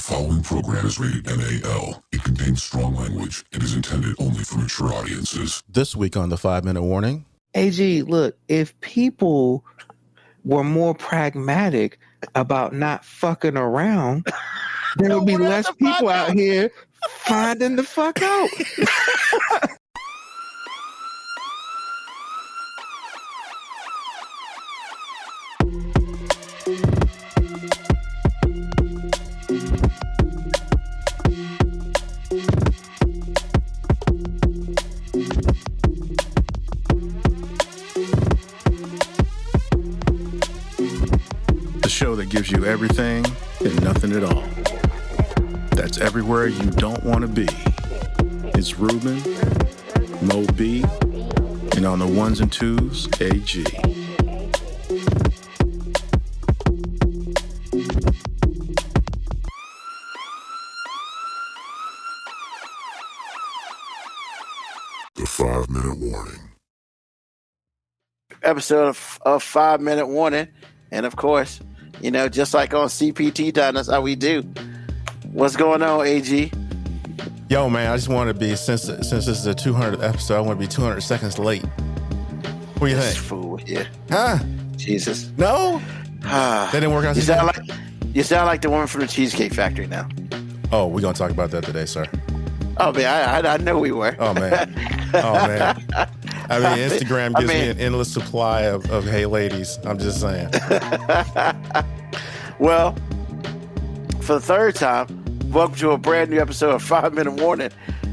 following program is rated MAL. It contains strong language and is intended only for mature audiences. This week on the 5-minute warning. AG, look, if people were more pragmatic about not fucking around, there would be less people out here finding the fuck out. Show that gives you everything and nothing at all. That's everywhere you don't want to be. It's Ruben, MoeB, and on the ones and twos, AG. The 5-minute warning. Episode of 5-minute warning, and of course, you know, just like on CPT time, that's how we do. What's going on, AG? Yo, man, I just want to be, since this is a 200th episode, I want to be 200 seconds late. What do you think? Fool, yeah. Huh? Jesus. No? That didn't work out. You sound like the woman from the Cheesecake Factory now. Oh, we're going to talk about that today, sir. Oh, man, I know we were. Oh, man. I mean, Instagram gives me an endless supply of hey ladies. I'm just saying. Well, for the third time, welcome to a brand new episode of 5-Minute Warning.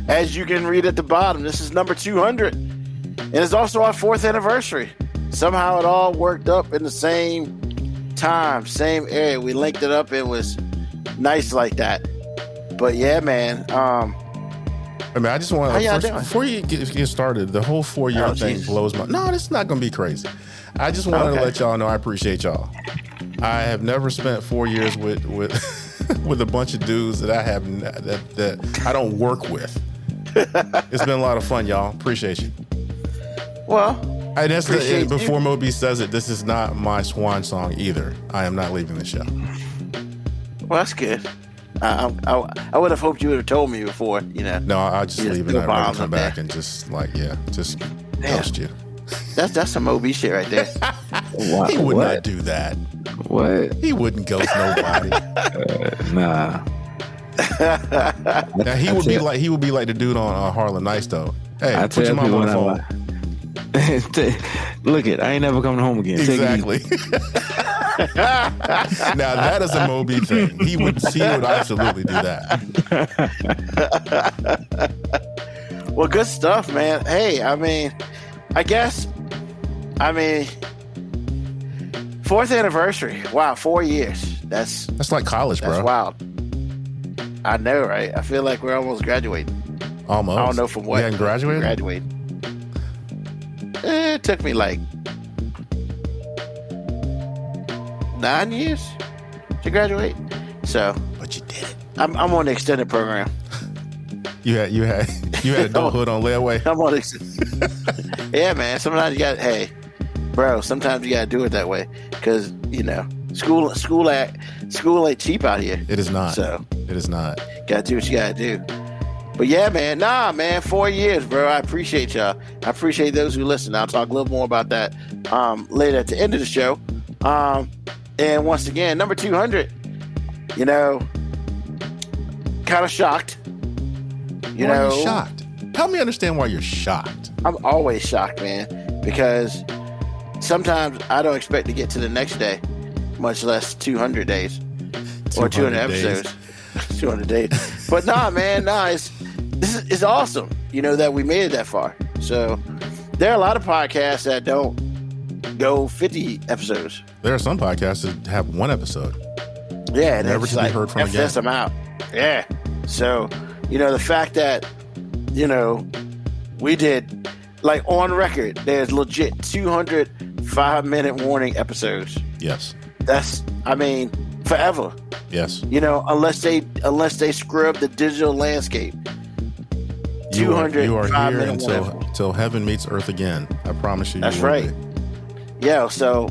As you can read at the bottom, this is number 200. And it's also our 4th anniversary. Somehow it all worked up in the same time, same area. We linked it up. It was nice like that. But yeah, man. I mean, I just want to, before you get started, the whole 4-year thing blows my... No, this is not going to be crazy. I just wanted to let y'all know I appreciate y'all. I have never spent 4 years with with a bunch of dudes that I have that I don't work with. It's been a lot of fun, y'all. Appreciate you. Well, before MoeB says it, this is not my swan song either. I am not leaving the show. Well, that's good. I would have hoped you would have told me before, you know. No, I'll just leave and I'll come back and just ghost you. That's some MoeB shit right there. He would not do that. What? He wouldn't ghost nobody. Nah. Now he would be like the dude on Harlem Nights though. Hey, put your mom on the phone. Look I ain't never coming home again. Exactly. Now that is a MoeB thing. He would absolutely do that. Well, good stuff, man. Hey, I guess 4th anniversary. Wow, 4 years. That's like college, bro. That's wild. I know, right? I feel like we're almost graduating. Almost. I don't know from what. You hadn't graduated? Graduated. It took me like 9 years to graduate. So, but you did it. I'm on the extended program. You had adulthood on layaway. I'm on the yeah, man. Sometimes you got sometimes you gotta do it that way because you know school ain't cheap out here. It is not. So it is not. Gotta do what you gotta do. But yeah, man. 4 years, bro. I appreciate y'all. I appreciate those who listen. I'll talk a little more about that later at the end of the show. And once again, number 200, you know, kind of shocked. Why are you shocked? Help me understand why you're shocked. I'm always shocked, man, because sometimes I don't expect to get to the next day, much less 200 days or 200 episodes. 200 days. But man, it's awesome, you know, that we made it that far. So there are a lot of podcasts that don't go 50 episodes. There are some podcasts that have one episode. Yeah, never to be heard from again. I'm out. Yeah. So, you know, the fact that, you know, we did, like, on record, there's legit 200 5-minute warning episodes. Yes. That's, forever. Yes. You know, unless they scrub the digital landscape. You are here until heaven meets earth again. I promise you. That's right. Yeah, so,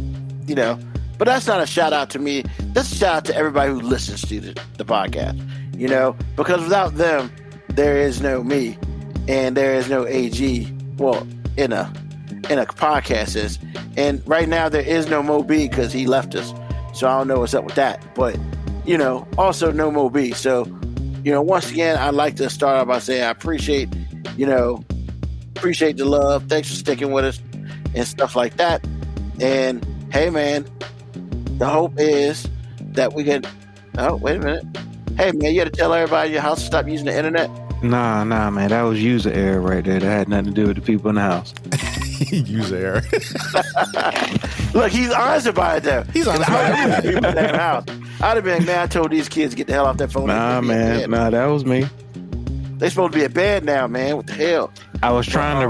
you know, but that's not a shout out to me. That's a shout out to everybody who listens to the podcast. you know, because without them, there is no me, and there is no AG. Well, in a podcast is, and right now there is no MoeB because he left us, so I don't know what's up with that. But you know, also no MoeB. So, you know, once again, I'd like to start out by saying I appreciate the love. Thanks for sticking with us and stuff like that. And hey, man, the hope is that we can. Oh, wait a minute. Hey, man, you got to tell everybody in your house to stop using the internet. Nah, man, that was user error right there. That had nothing to do with the people in the house. User error. Look, he's honest about it though. He's honest about it. People in the house. I'd have been, man, I told these kids to get the hell off that phone. Nah, man, that was me. They supposed to be at bed now, man. What the hell? I was trying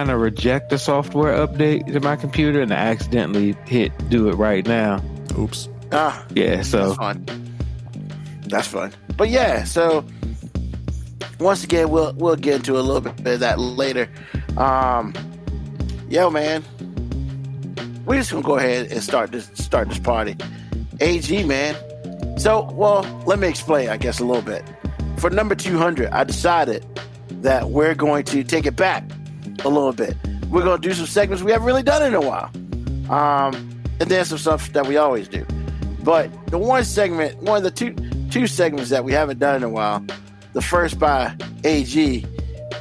to reject the software update to my computer and I accidentally hit do it right now. Oops. Yeah, so that's fun. But yeah, so once again, we'll get into a little bit of that later. Yo, man, we're just gonna go ahead and start this party. AG, man. So, well, let me explain, I guess, a little bit. For number 200, I decided that we're going to take it back a little bit. We're gonna do some segments we haven't really done in a while, and then some stuff that we always do. But the one of the two segments that we haven't done in a while, the first by AG,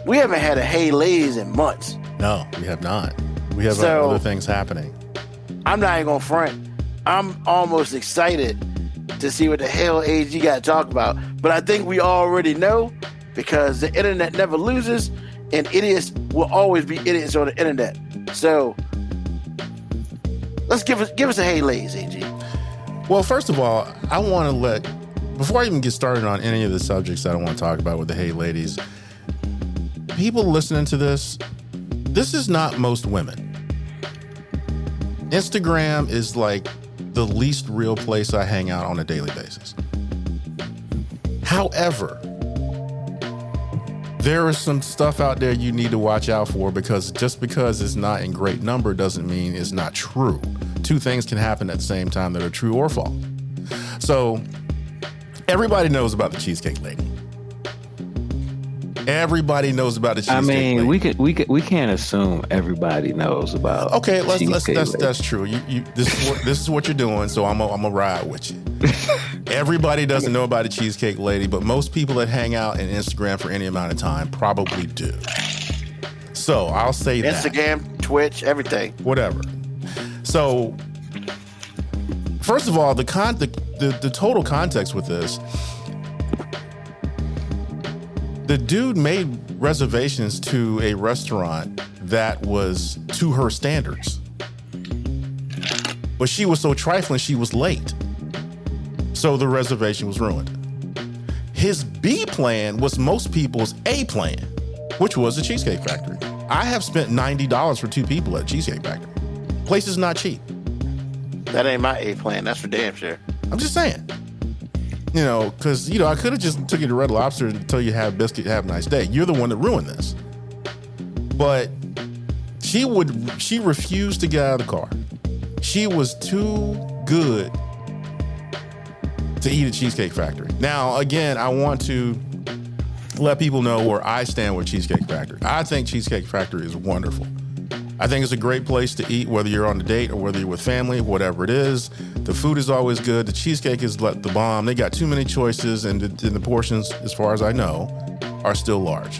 we haven't had a Hey Ladies in months. No, we have not. We have other things happening. I'm not even going to front. I'm almost excited to see what the hell AG got to talk about. But I think we already know because the internet never loses and idiots will always be idiots on the internet. So let's give us a Hey Ladies, AG. Well, first of all, I want to before I even get started on any of the subjects that I want to talk about with the Hey Ladies, people listening to this is not most women. Instagram is like the least real place I hang out on a daily basis. However, there is some stuff out there you need to watch out for because just because it's not in great number doesn't mean it's not true. Two things can happen at the same time that are true or false. So everybody knows about the Cheesecake Lady. Everybody knows about the Cheesecake Lady. we can't assume everybody knows about. Okay, that's true. This is what you're doing, so I'm gonna ride with you. Everybody doesn't know about the Cheesecake Lady, but most people that hang out in Instagram for any amount of time probably do. So I'll say that. Instagram, Twitch, everything. Whatever. So first of all, the total context with this. The dude made reservations to a restaurant that was to her standards. But she was so trifling, she was late. So the reservation was ruined. His B plan was most people's A plan, which was the Cheesecake Factory. I have spent $90 for two people at Cheesecake Factory. Place is not cheap. That ain't my A plan. That's for damn sure. I'm just saying. You know, because, I could have just took you to Red Lobster until you have biscuit, have a nice day. You're the one that ruined this. But she refused to get out of the car. She was too good to eat at Cheesecake Factory. Now, again, I want to let people know where I stand with Cheesecake Factory. I think Cheesecake Factory is wonderful. I think it's a great place to eat, whether you're on a date or whether you're with family, whatever it is. The food is always good. The cheesecake is the bomb. They got too many choices, and the portions, as far as I know, are still large.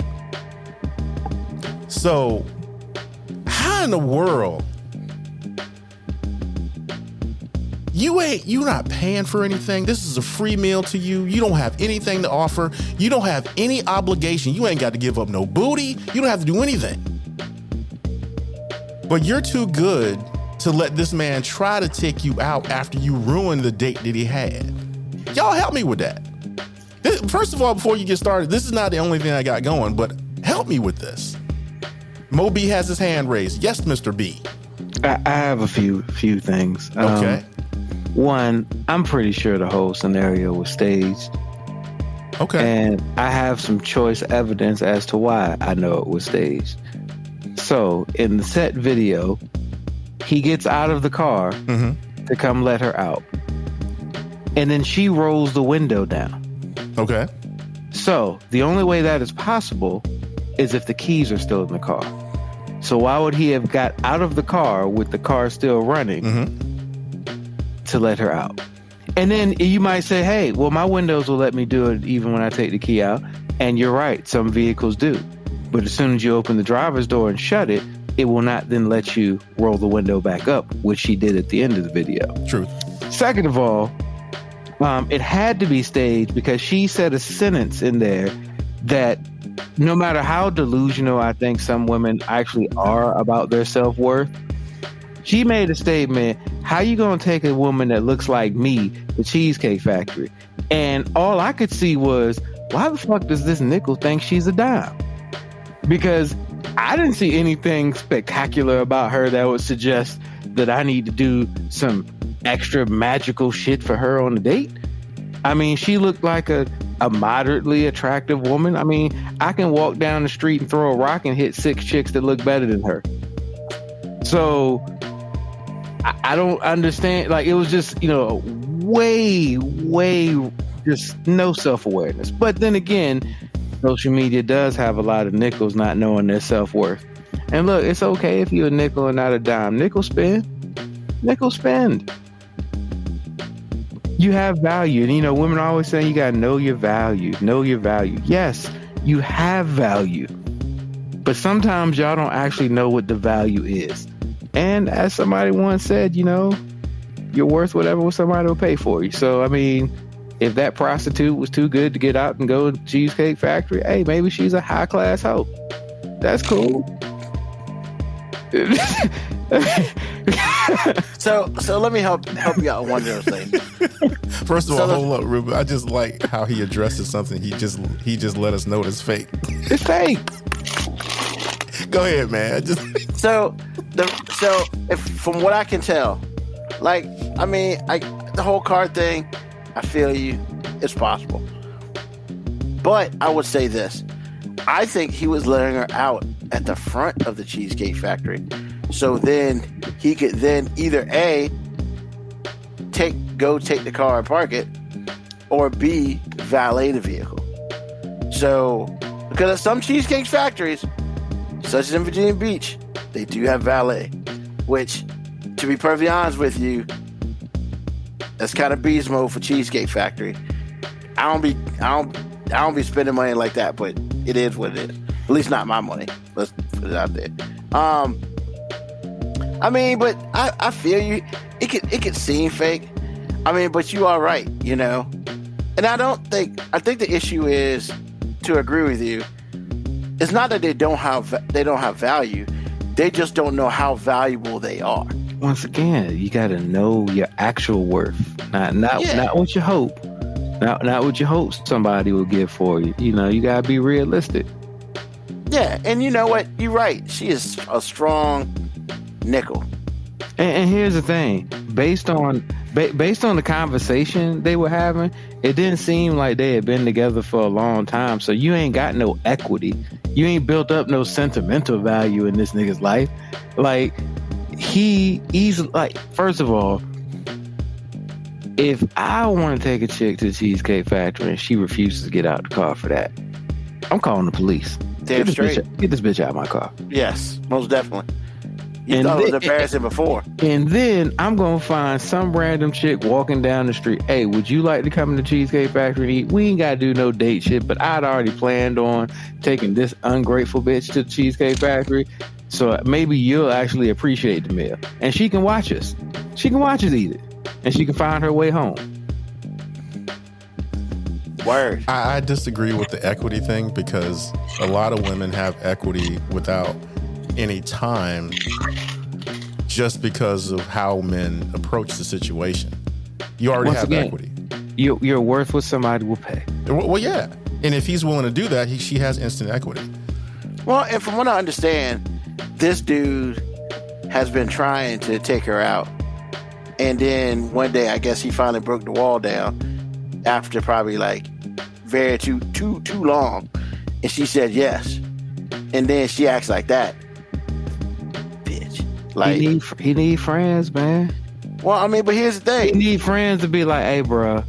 So, how in the world you're not paying for anything? This is a free meal to you. You don't have anything to offer. You don't have any obligation. You ain't got to give up no booty. You don't have to do anything. But you're too good to let this man try to take you out after you ruined the date that he had. Y'all help me with that. First of all, before you get started, this is not the only thing I got going, but help me with this. MoeB has his hand raised. Yes, Mr. B. I have a few things. Okay. One, I'm pretty sure the whole scenario was staged. Okay. And I have some choice evidence as to why I know it was staged. So, in the set video, he gets out of the car to come let her out. And then she rolls the window down. Okay. So the only way that is possible is if the keys are still in the car. So why would he have got out of the car with the car still running to let her out? And then you might say, hey, well, my windows will let me do it even when I take the key out. And you're right, some vehicles do. But as soon as you open the driver's door and shut it, it will not then let you roll the window back up, which she did at the end of the video. Truth. Second of all, it had to be staged because she said a sentence in there that no matter how delusional I think some women actually are about their self-worth, she made a statement, how you gonna take a woman that looks like me, the Cheesecake Factory? And all I could see was, why the fuck does this nickel think she's a dime? Because I didn't see anything spectacular about her that would suggest that I need to do some extra magical shit for her on a date. I mean, she looked like a moderately attractive woman. I mean, I can walk down the street and throw a rock and hit 6 chicks that look better than her. So I don't understand. Like, it was just, way just no self-awareness. But then again, social media does have a lot of nickels not knowing their self-worth. And look, it's okay if you're a nickel and not a dime. Nickel spend. You have value. And, women are always saying you got to know your value. Know your value. Yes, you have value. But sometimes y'all don't actually know what the value is. And as somebody once said, you're worth whatever somebody will pay for you. So, I mean, if that prostitute was too good to get out and go to Cheesecake Factory, hey, maybe she's a high-class hoe. That's cool. So let me help you out on one of those things. First of all, hold up, Ruben. I just like how he addresses something. He just let us know it's fake. It's fake. Go ahead, man. So if from what I can tell, the whole card thing, I feel you. It's possible. But I would say this. I think he was letting her out at the front of the Cheesecake Factory. So then he could then either A, take the car and park it, or B, valet the vehicle. So, because at some Cheesecake Factories, such as in Virginia Beach, they do have valet, which, to be perfectly honest with you, that's kind of beast mode for Cheesecake Factory. I don't be spending money like that, but it is what it is. At least not my money. Let's put it out there. But I feel you. It could seem fake. But you are right, And I think the issue is, to agree with you, it's not that they don't have value. They just don't know how valuable they are. Once again, you got to know your actual worth, not what you hope, not what you hope somebody will give for you. You got to be realistic. Yeah, and you know what? You're right. She is a strong nickel. And here's the thing: based on the conversation they were having, it didn't seem like they had been together for a long time. So you ain't got no equity. You ain't built up no sentimental value in this nigga's life. Like, he's like, first of all, if I want to take a chick to the Cheesecake Factory and she refuses to get out the car for that, I'm calling the police. Damn straight. Get this bitch out of my car. Yes, most definitely. You thought it was embarrassing before. And then I'm going to find some random chick walking down the street. Hey, would you like to come to the Cheesecake Factory and eat? We ain't got to do no date shit, but I'd already planned on taking this ungrateful bitch to the Cheesecake Factory. So maybe you'll actually appreciate the meal. And she can watch us. She can watch us eat it. And she can find her way home. Word. I disagree with the equity thing, because a lot of women have equity without any time, just because of how men approach the situation. You already have equity. You're worth what somebody will pay. Well, yeah. And if he's willing to do that, she has instant equity. Well, and from what I understand, this dude has been trying to take her out. And then one day, I guess he finally broke the wall down after probably very too long. And she said yes. And then she acts like that. Bitch. He need friends, man. Well, but here's the thing. He need friends to be like, hey, bro,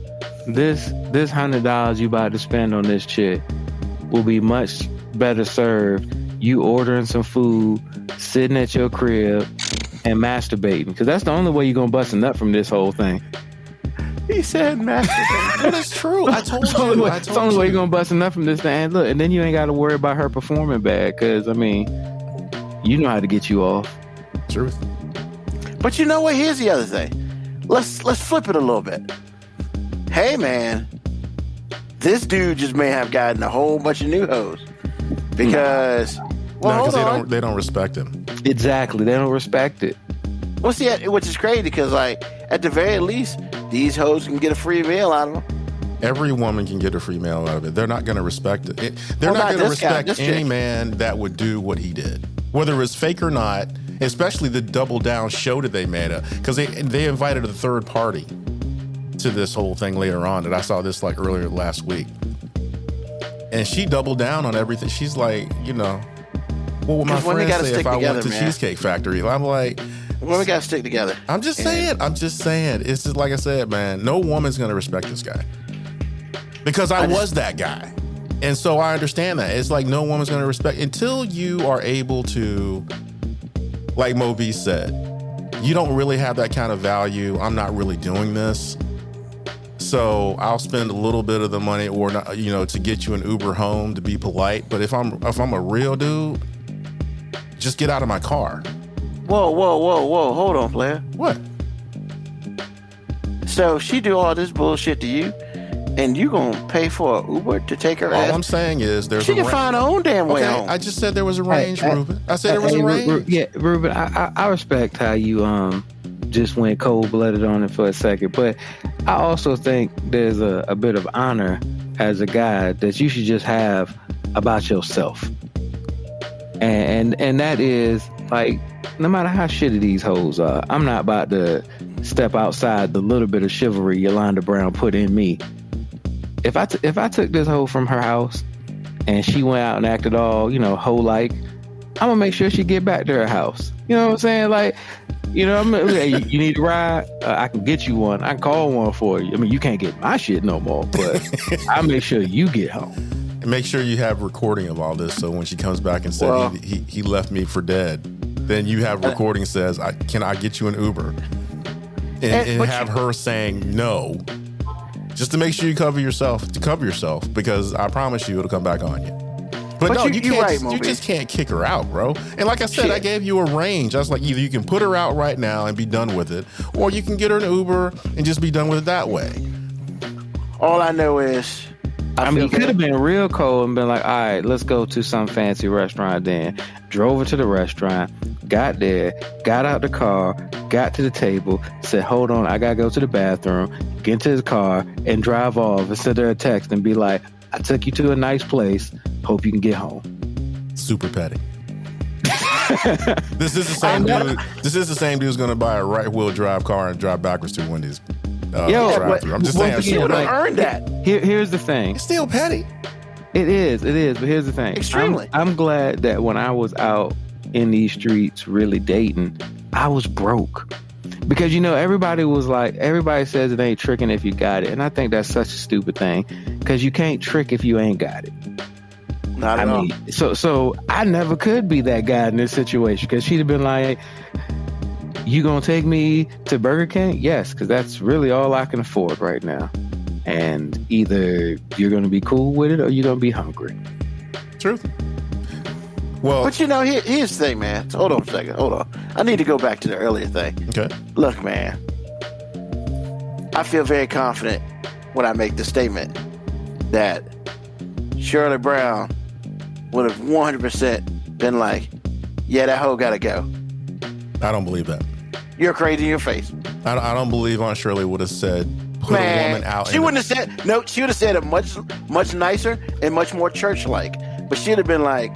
this $100 you about to spend on this chick will be much better served you ordering some food, sitting at your crib, and masturbating. Because that's the only way you're gonna bust a nut from this whole thing. He said masturbate. But it's true. I told you. It's the only way you're gonna bust a nut from this thing. And look, and then you ain't got to worry about her performing bad. Because I mean, you know how to get you off. Truth. But you know what? Here's the other thing. Let's flip it a little bit. Hey man, this dude just may have gotten a whole bunch of new hoes because they don't respect him. Exactly, they don't respect it. Well, see, which is crazy because like at the very least, these hoes can get a free meal out of them. Every woman can get a free meal out of it. They're not going to respect it. They're not going to respect any man that would do what he did, whether it's fake or not. Especially the double down show that they made up, because they invited a third party to this whole thing later on. That I saw this like earlier last week, and she doubled down on everything. She's like, you know, what would my friends say if I went to Cheesecake Factory? I'm like, well, we gotta stick together. I'm just saying. It's just like I said, man. No woman's gonna respect this guy because I was that guy, and so I understand that. It's like no woman's gonna respect until you are able to. Like MoeB said, you don't really have that kind of value. I'm not really doing this. So I'll spend a little bit of the money or not, you know, to get you an Uber home to be polite. But if I'm a real dude, just get out of my car. Whoa. Hold on, player. What? So she do all this bullshit to you, and you gonna pay for an Uber to take her ass? All I'm saying is she can find her own damn way home. I just said there was a range, Ruben. I said there was a range. Ruben, I respect how you just went cold-blooded on it for a second, but I also think there's a bit of honor as a guy that you should just have about yourself. And that is, like, no matter how shitty these hoes are, I'm not about to step outside the little bit of chivalry Yolanda Brown put in me. If I took this hoe from her house and she went out and acted all, you know, hoe-like, I'm gonna make sure she get back to her house. You know what I'm saying? Like, you know, hey, you need a ride? I can get you one. I can call one for you. I mean, you can't get my shit no more, but I'll make sure you get home. And make sure you have recording of all this, so when she comes back and said he left me for dead, then you have recording says, can I get you an Uber? And have her saying no. Just to make sure you cover yourself, because I promise you it'll come back on you. But no, you can't. You just can't kick her out, bro. And like I said, I gave you a range. I was like, either you can put her out right now and be done with it, or you can get her an Uber and just be done with it that way. All I know is, I mean, you could have been real cold and been like, all right, let's go to some fancy restaurant then. Drove her to the restaurant, got there, got out the car, got to the table, said, hold on, I gotta go to the bathroom, get into his car, and drive off and send her a text and be like, I took you to a nice place, hope you can get home. Super petty. This is the same dude. This is the same dude who's gonna buy a right-wheel drive car and drive backwards to Wendy's. I'm just saying, she would have earned that. Here's the thing. It's still petty. It is, but here's the thing. Extremely. I'm glad that when I was out in these streets really dating, I was broke. Because, you know, everybody says it ain't tricking if you got it. And I think that's such a stupid thing. Because you can't trick if you ain't got it. Not at all. So I never could be that guy in this situation. Because she'd have been like, you gonna take me to Burger King? Yes, because that's really all I can afford right now. And either you're gonna be cool with it or you're gonna be hungry. Truth. Well, but you know, here's the thing, man. Hold on a second. Hold on. I need to go back to the earlier thing. Okay. Look, man. I feel very confident when I make the statement that Shirley Brown would have 100% been like, yeah, that hoe gotta go. I don't believe that. You're crazy in your face. I don't believe Aunt Shirley would have said, put a woman out. She wouldn't have said, no, she would have said it much nicer and much more church-like. But she'd have been like,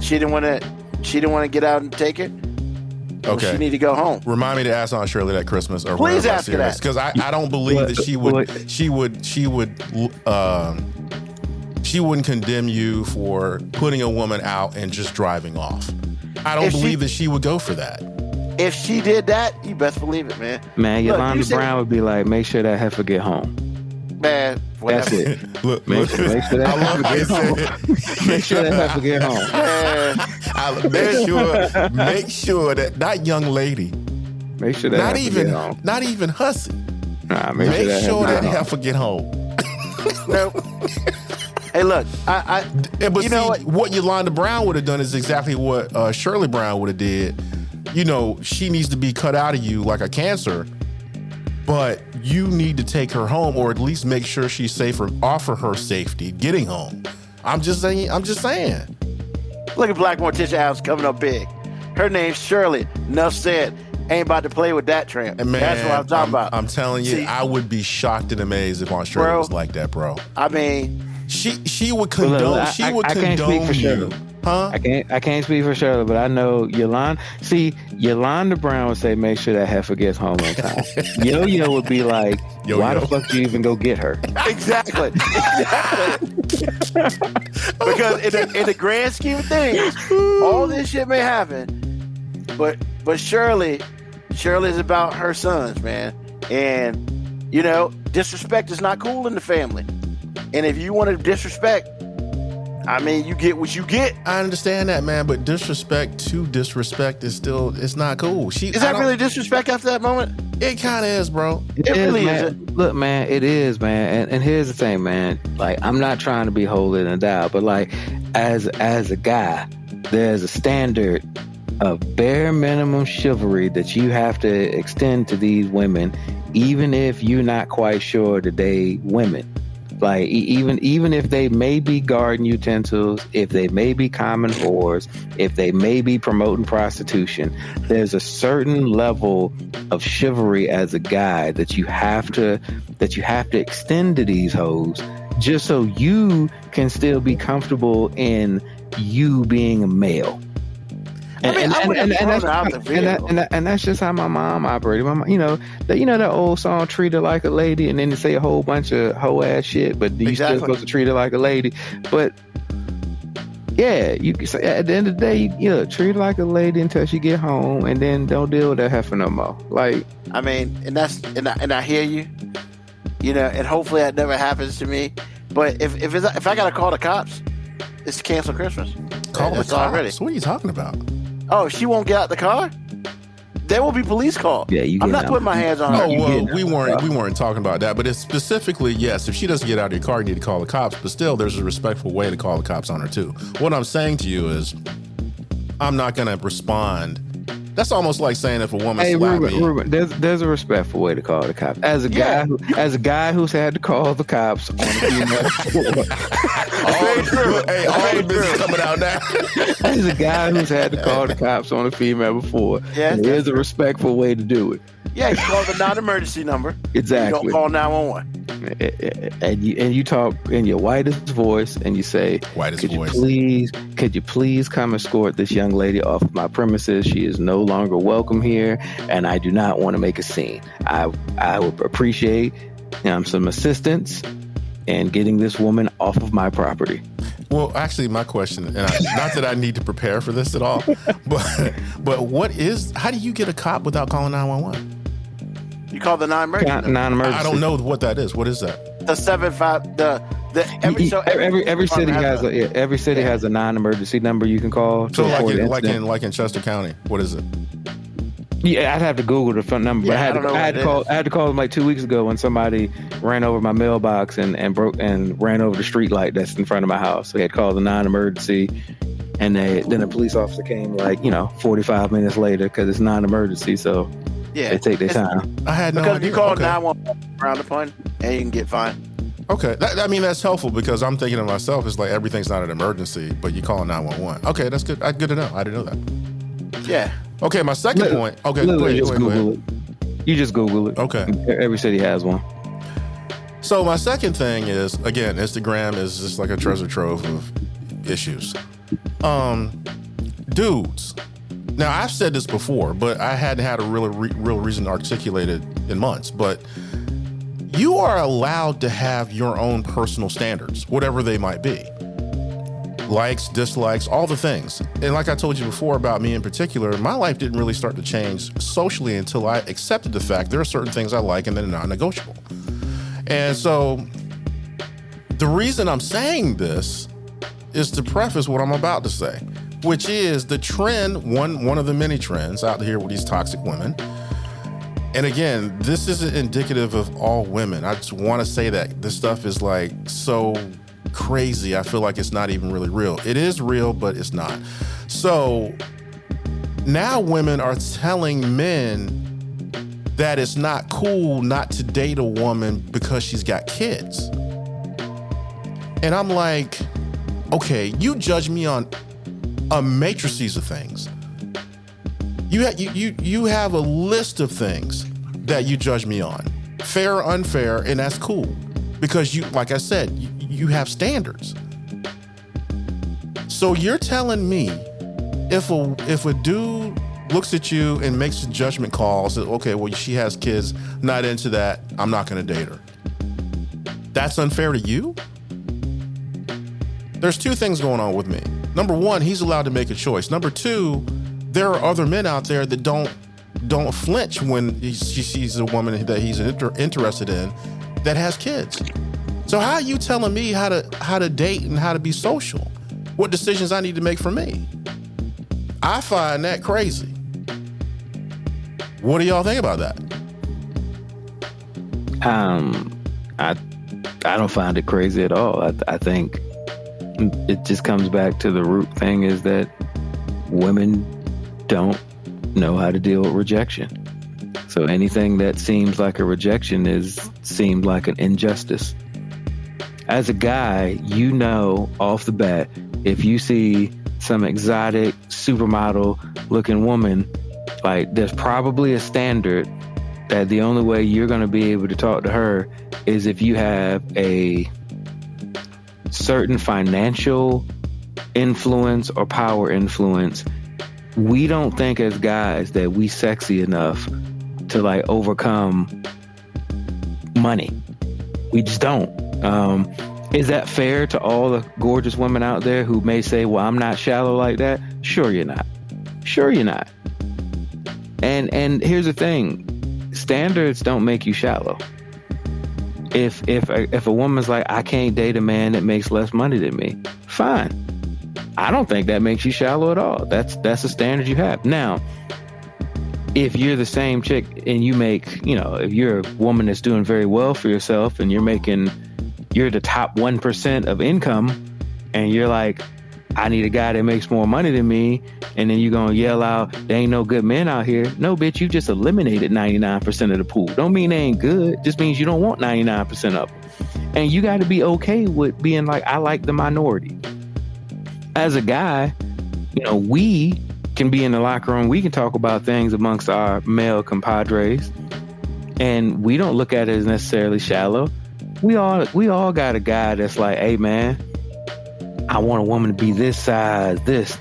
she didn't want to get out and take it. Okay. She need to go home. Remind me to ask Aunt Shirley that Christmas. Or please ask her that. Because I don't believe that she wouldn't condemn you for putting a woman out and just driving off. I don't believe that she would go for that. If she did that, you best believe it, man. Man, Yolanda Brown would be like, make sure that heifer get home. Man, That's whatever. it. Look, Make sure that I love heifer get home. Make sure that heifer get home. Make sure that that young lady, Make sure that heifer get home. not even hussy. Nah, Make sure that heifer heifer get home. Nope. Hey, look, But you know what Yolanda Brown would have done is exactly what Shirley Brown would have did. You know, she needs to be cut out of you like a cancer, but you need to take her home, or at least make sure she's safe, or offer her safety getting home. I'm just saying. Look at Black Morticia Adams coming up big. Her name's Shirley. Enough said. Ain't about to play with that tramp. And man, that's what I'm talking about. I'm telling you, I would be shocked and amazed if Aunt Shirley was like that, bro. I mean, she would condone. I can't speak for Shirley. Huh? I can't speak for Shirley, but I know Yolanda. See, Yolanda Brown would say, "Make sure that heifer gets home on time." Yo would be like, "Why the fuck do you even go get her?" Exactly. Because in the grand scheme of things, all this shit may happen, but Shirley's about her sons, man. And you know, disrespect is not cool in the family. And if you want to disrespect, I mean, you get what you get. I understand that, man, but disrespect is not cool. Is that really disrespect after that moment? It kind of is, bro. It really is. Look, man, it is, man. And here's the thing, man. Like, I'm not trying to be holier than thou, but like, as a guy, there's a standard of bare minimum chivalry that you have to extend to these women, even if you're not quite sure that they women. Like, even if they may be garden utensils, if they may be common whores, if they may be promoting prostitution, there's a certain level of chivalry as a guy that you have to extend to these hoes, just so you can still be comfortable in you being a male. And that's just how my mom operated. My mom, you know that old song "Treat Her Like a Lady," and then they say a whole bunch of hoe ass shit, but you still supposed to treat her like a lady. But yeah, you can say at the end of the day, treat her like a lady until she get home, and then don't deal with that heifer no more. Like, I mean, and I hear you, and hopefully that never happens to me. But if I gotta call the cops, it's to cancel Christmas. Call the cops already. What are you talking about? Oh, she won't get out the car? There will be police call. Yeah, I'm not putting my hands on her. Oh, well, we weren't talking about that, but it's specifically, yes, if she doesn't get out of your car, you need to call the cops, but still there's a respectful way to call the cops on her too. What I'm saying to you is I'm not going to respond. That's almost like saying if a woman slapped me. Ruben, there's a respectful way to call the cops. As a guy who's had to call the cops on the female. all the business coming out now. As a guy who's had to call the cops on a female before, there's a respectful way to do it. Yeah, you call the non-emergency number. Exactly. You don't call 911. And you talk in your whitest voice, and you say, could you please come escort this young lady off of my premises? She is no longer welcome here, and I do not want to make a scene. I would appreciate some assistance in getting this woman off of my property. Well, actually, my question, and not that I need to prepare for this at all, but how do you get a cop without calling 911? You call the non-emergency. Non-emergency. I don't know what that is. What is that? The 75. Every city has a non-emergency number you can call. So like in Chester County, what is it? Yeah, I'd have to Google the phone number. Yeah, but I had to call them like 2 weeks ago when somebody ran over my mailbox and ran over the street light that's in front of my house. So they had called the non-emergency, and then a police officer came 45 minutes later because it's non-emergency. So they take their time. I had no idea. Because you call 911 around the point and you can get fined. Okay, that's helpful because I'm thinking to myself, it's like everything's not an emergency, but you call 911. Okay, that's good. Good to know. I didn't know that. Yeah. Okay, my second point. Okay, go ahead. You just Google it. Okay. Every city has one. So my second thing is, again, Instagram is just like a treasure trove of issues. Dudes. Now, I've said this before, but I hadn't had a real reason to articulate it in months. But you are allowed to have your own personal standards, whatever they might be. Likes, dislikes, all the things. And like I told you before about me in particular, my life didn't really start to change socially until I accepted the fact there are certain things I like and they're non-negotiable. And so the reason I'm saying this is to preface what I'm about to say, which is the trend, one of the many trends out here with these toxic women. And again, this isn't indicative of all women. I just want to say that this stuff is like so crazy. I feel like it's not even really real. It is real, but it's not. So now women are telling men that it's not cool not to date a woman because she's got kids. And I'm like, okay, you judge me on a matrices of things. You have a list of things that you judge me on, fair or unfair, and that's cool because you, like I said, you have standards. So you're telling me if a dude looks at you and makes a judgment call, says, okay, well, she has kids, not into that, I'm not going to date her. That's unfair to you? There's two things going on with me. Number one, he's allowed to make a choice. Number two, there are other men out there that don't flinch when she sees a woman that he's interested in that has kids. So how are you telling me how to date and how to be social? What decisions I need to make for me? I find that crazy. What do y'all think about that? I don't find it crazy at all. I think it just comes back to the root thing is that women don't know how to deal with rejection. So anything that seems like a rejection seemed like an injustice. As a guy, you know off the bat, if you see some exotic supermodel looking woman, like there's probably a standard that the only way you're going to be able to talk to her is if you have a certain financial influence or power influence. We don't think as guys that we sexy enough to like overcome money. We just don't. Is that fair to all the gorgeous women out there who may say, well, I'm not shallow like that? Sure you're not. Sure you're not. And here's the thing. Standards don't make you shallow. If a woman's like, I can't date a man that makes less money than me, fine. I don't think that makes you shallow at all. That's a standard you have. Now, if you're the same chick and you make, if you're a woman that's doing very well for yourself and you're the top 1% of income and you're like, I need a guy that makes more money than me, and then you're going to yell out, there ain't no good men out here. No, bitch, you just eliminated 99% of the pool. Don't mean they ain't good. Just means you don't want 99% of them. And you got to be okay with being like, I like the minority. As a guy, we can be in the locker room. We can talk about things amongst our male compadres, and we don't look at it as necessarily shallow. We all got a guy that's like, hey, man, I want a woman to be this size, this.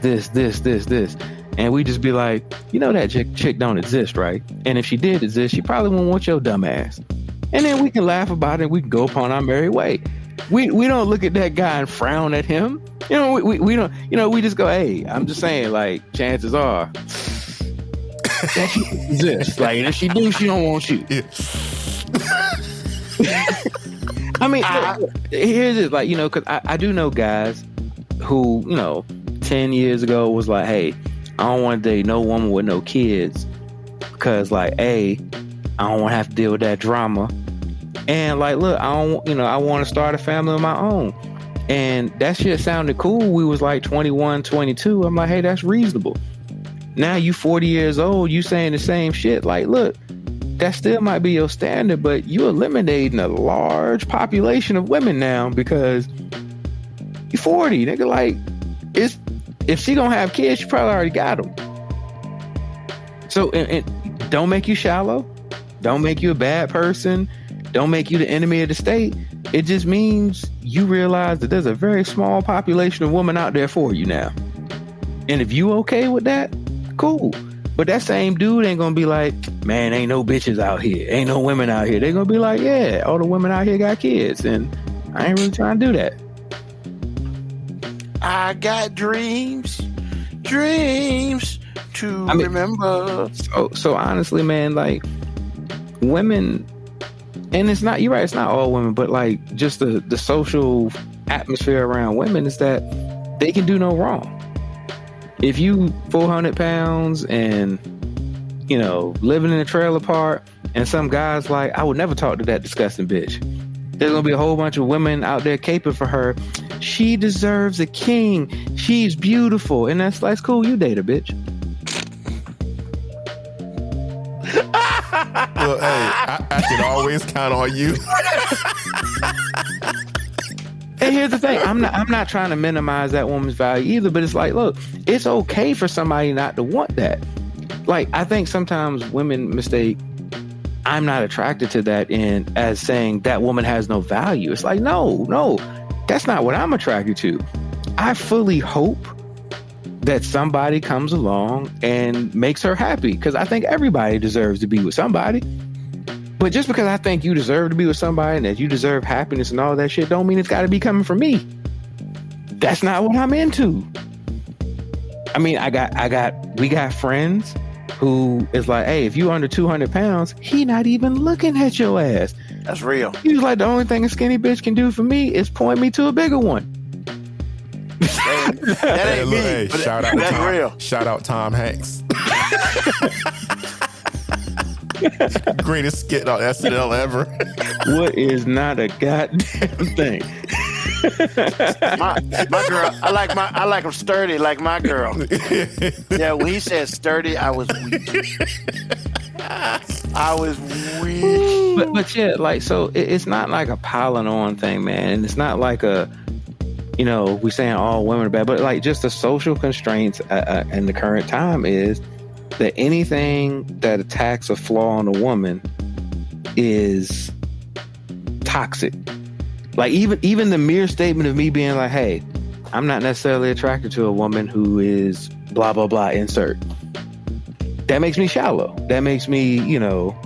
And we just be like, that chick don't exist, right? And if she did exist, she probably won't want your dumb ass. And then we can laugh about it. We can go upon our merry way. We don't look at that guy and frown at him. We don't, we just go, hey, I'm just saying, like, chances are that she exists. Like, if she do, she don't want you. Yeah. I mean, here's it, like, because I do know guys who, 10 years ago was like, hey, I don't want to date no woman with no kids because, like, I don't want to have to deal with that drama. And, like, look, I want to start a family of my own. And that shit sounded cool. We was like 21, 22. I'm like, hey, that's reasonable. Now you 40 years old, you saying the same shit. Like, look, that still might be your standard, but you eliminating a large population of women now because you're 40. Nigga, like, if she gonna have kids, she probably already got them. So, and don't make you shallow. Don't make you a bad person. Don't make you the enemy of the state. It just means you realize that there's a very small population of women out there for you now. And if you okay with that, cool. But that same dude ain't gonna be like, man, ain't no bitches out here. Ain't no women out here. They're gonna be like, yeah, all the women out here got kids. And I ain't really trying to do that. I got dreams to remember. So honestly, man, like, women And it's not, you're right, it's not all women, but like just the social atmosphere around women is that they can do no wrong. If you 400 pounds and, you know, living in a trailer park, and some guy's like, I would never talk to that disgusting bitch. There's gonna be a whole bunch of women out there caping for her. She deserves a king. She's beautiful. And that's cool, you date a bitch. Well, hey, I can always count on you. And here's the thing, I'm not trying to minimize that woman's value either, but it's like, look, it's okay for somebody not to want that. Like, I think sometimes women mistake I'm not attracted to that as saying that woman has no value. It's like, no, that's not what I'm attracted to. I fully hope that somebody comes along and makes her happy, because I think everybody deserves to be with somebody. But just because I think you deserve to be with somebody and that you deserve happiness and all that shit don't mean it's got to be coming from me. That's not what I'm into. I mean, we got friends who is like, hey, if you under 200 pounds, he not even looking at your ass. That's real. He was like, the only thing a skinny bitch can do for me is point me to a bigger one. That ain't me. Hey, shout out that's Tom, real. Shout out Tom Hanks. Greatest skit on SNL ever. What is not a goddamn thing? my girl, I like him sturdy, like my girl. Yeah, when he said sturdy, I was weak. But yeah, like, so it's not like a piling on thing, man. And it's not like a, you know, we saying all women are bad, but like just the social constraints in the current time is that anything that attacks a flaw in a woman is toxic. Like even the mere statement of me being like, hey, I'm not necessarily attracted to a woman who is blah, blah, blah, insert. That makes me shallow. That makes me, you know,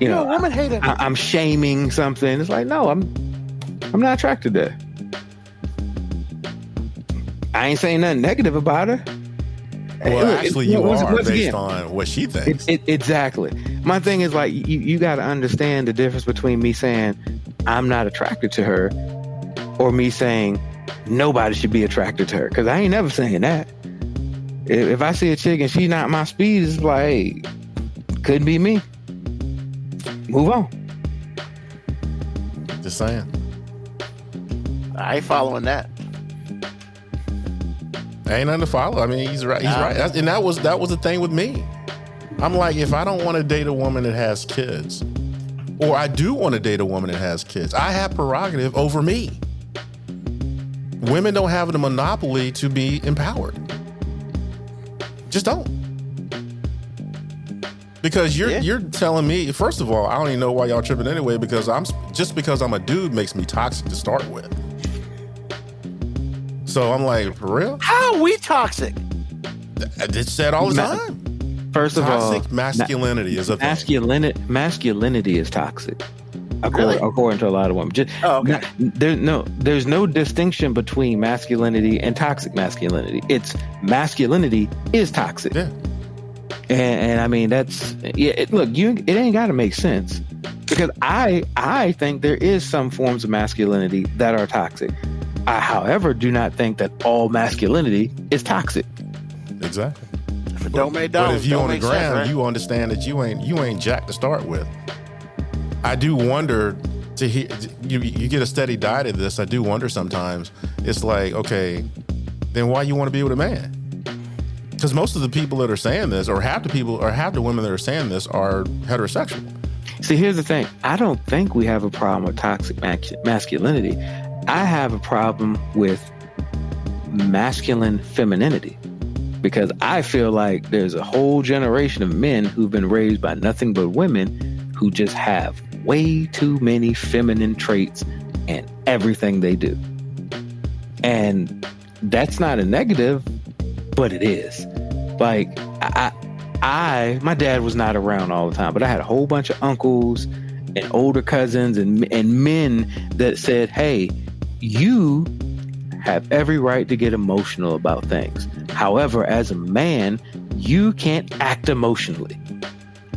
woman hater. I'm shaming something. It's like, no, I'm not attracted to her. I ain't saying nothing negative about her. Well, actually, you are based on what she thinks. Exactly. My thing is like, you got to understand the difference between me saying I'm not attracted to her or me saying nobody should be attracted to her. Because I ain't never saying that. If I see a chick and she's not my speed, it's like, hey, couldn't be me. Move on. Just saying. I ain't following that. Ain't nothing to follow. I mean, he's right. He's right. And that was the thing with me. I'm like, if I don't want to date a woman that has kids, or I do want to date a woman that has kids, I have prerogative over me. Women don't have the monopoly to be empowered. Just don't. Because you're telling me, first of all, I don't even know why y'all tripping anyway, because I'm a dude makes me toxic to start with. So I'm like, for real? How are we toxic? It's said all the time. First of all, toxic masculinity is a thing. Masculinity is toxic. According to a lot of women. There's no distinction between masculinity and toxic masculinity. It's masculinity is toxic. Yeah. And I mean, that's, it ain't got to make sense, because I think there is some forms of masculinity that are toxic. I, however, do not think that all masculinity is toxic. Exactly. But if you on the ground, right? You understand that you ain't jack to start with. I do wonder to hear you get a steady diet of this. I do wonder sometimes. It's like, okay, then why you want to be with a man? Because most of the people that are saying this, or half the women that are saying this, are heterosexual. See, here's the thing. I don't think we have a problem with toxic masculinity. I have a problem with masculine femininity, because I feel like there's a whole generation of men who've been raised by nothing but women who just have way too many feminine traits in everything they do. And that's not a negative, but it is. Like, my dad was not around all the time, but I had a whole bunch of uncles and older cousins and men that said, hey, you have every right to get emotional about things. However, as a man, you can't act emotionally.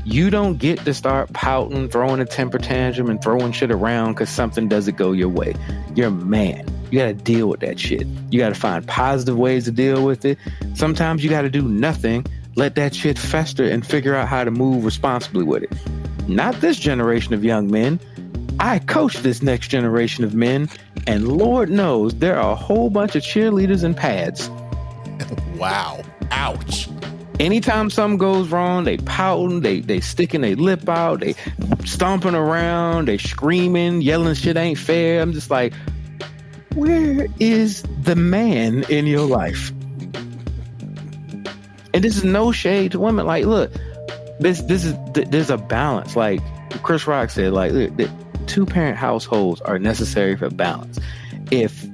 You don't get to start pouting, throwing a temper tantrum, and throwing shit around because something doesn't go your way. You're a man. You got to deal with that shit. You got to find positive ways to deal with it. Sometimes you got to do nothing, let that shit fester, and figure out how to move responsibly with it. Not this generation of young men. I coach this next generation of men, and Lord knows there are a whole bunch of cheerleaders and pads. Wow. Ouch. Anytime something goes wrong, they pouting, they sticking their lip out, they stomping around, they screaming, yelling shit ain't fair. I'm just like, where is the man in your life? And this is no shade to women. Like, look, there's a balance. Like Chris Rock said, like, look, the 2-parent households are necessary for balance. If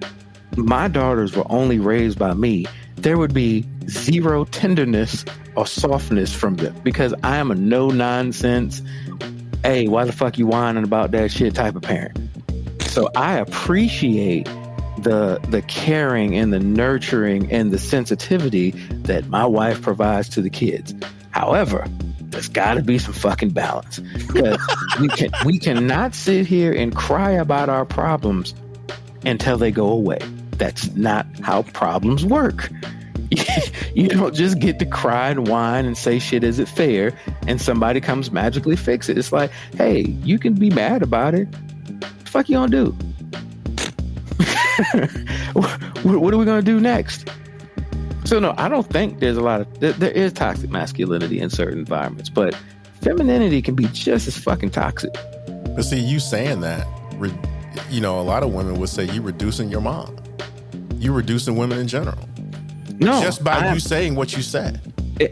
my daughters were only raised by me, there would be zero tenderness or softness from them because I am a no nonsense, hey, why the fuck you whining about that shit type of parent. So I appreciate the caring and the nurturing and the sensitivity that my wife provides to the kids. However, there's got to be some fucking balance because we cannot sit here and cry about our problems until they go away. That's not how problems work. You don't just get to cry and whine and say shit isn't fair and somebody comes magically fix it. It's like, hey, you can be mad about it. What the fuck you gonna do? What are we gonna do next? So no, I don't think there's a lot of there is toxic masculinity in certain environments, but femininity can be just as fucking toxic. But see, you saying that, you know, a lot of women would say you reducing your mom. You reducing women in general. No, just by you saying what you said.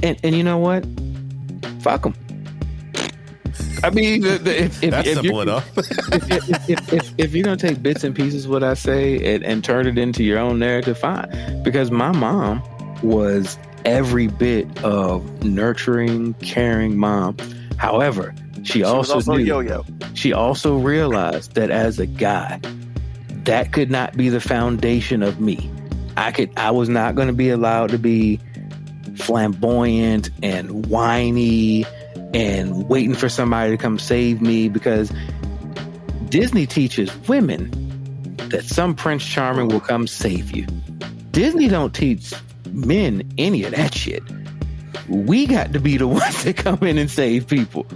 And you know what? Fuck them. I mean, that's simple enough. if you're gonna take bits and pieces of what I say and turn it into your own narrative, fine. Because my mom was every bit of nurturing, caring mom. However, she also yo-yo. She also realized that as a guy, that could not be the foundation of me. I was not going to be allowed to be flamboyant and whiny and waiting for somebody to come save me, because Disney teaches women that some Prince Charming will come save you. Disney don't teach men any of that shit. We got to be the ones that come in and save people.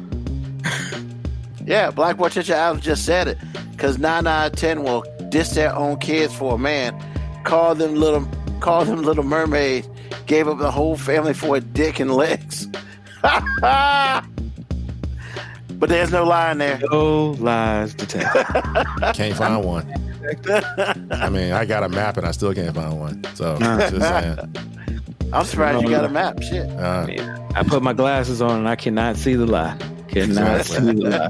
Yeah, Black Boy Teacher Adams just said it. Because 9 out of 10 will diss their own kids for a man. Call them little mermaid. Gave up the whole family for a dick and legs. But there's no lie in there. No lies to tell. Can't find one. I mean, I got a map and I still can't find one. So just saying. I'm surprised you got a map. Shit. I put my glasses on and I cannot see the lie. Cannot see the lie.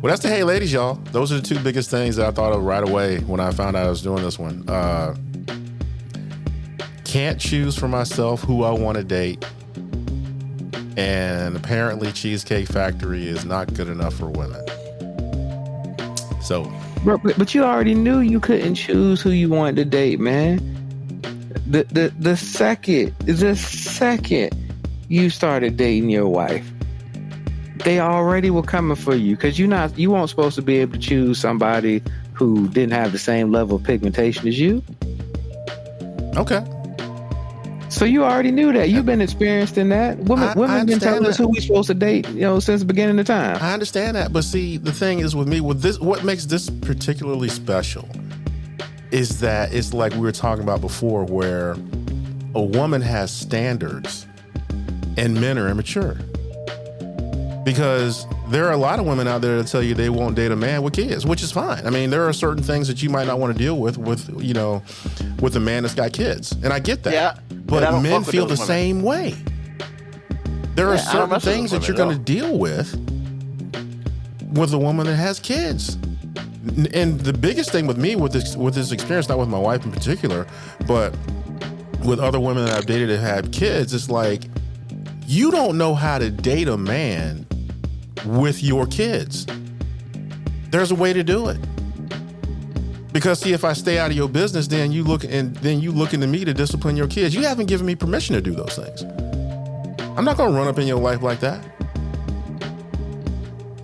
Well, that's the hey ladies, y'all. Those are the two biggest things that I thought of right away when I found out I was doing this one. Can't choose for myself who I want to date. And apparently Cheesecake Factory is not good enough for women. So, but you already knew you couldn't choose who you wanted to date, man. The second you started dating your wife, they already were coming for you, because you weren't supposed to be able to choose somebody who didn't have the same level of pigmentation as you. Okay. So you already knew that. You've been experienced in that. Women been telling us who we supposed to date, since the beginning of time. I understand that, but see, the thing is with me, with this, what makes this particularly special is that it's like we were talking about before, where a woman has standards and men are immature. Because there are a lot of women out there that tell you they won't date a man with kids, which is fine. I mean, there are certain things that you might not want to deal with a man that's got kids. And I get that. Yeah, but men feel the same way. There are certain things that you're going to deal with a woman that has kids. And the biggest thing with me with this experience, not with my wife in particular, but with other women that I've dated that have kids, it's like, you don't know how to date a man with your kids. There's a way to do it. Because see, if I stay out of your business, then you looking to me to discipline your kids. You haven't given me permission to do those things. I'm not going to run up in your life like that.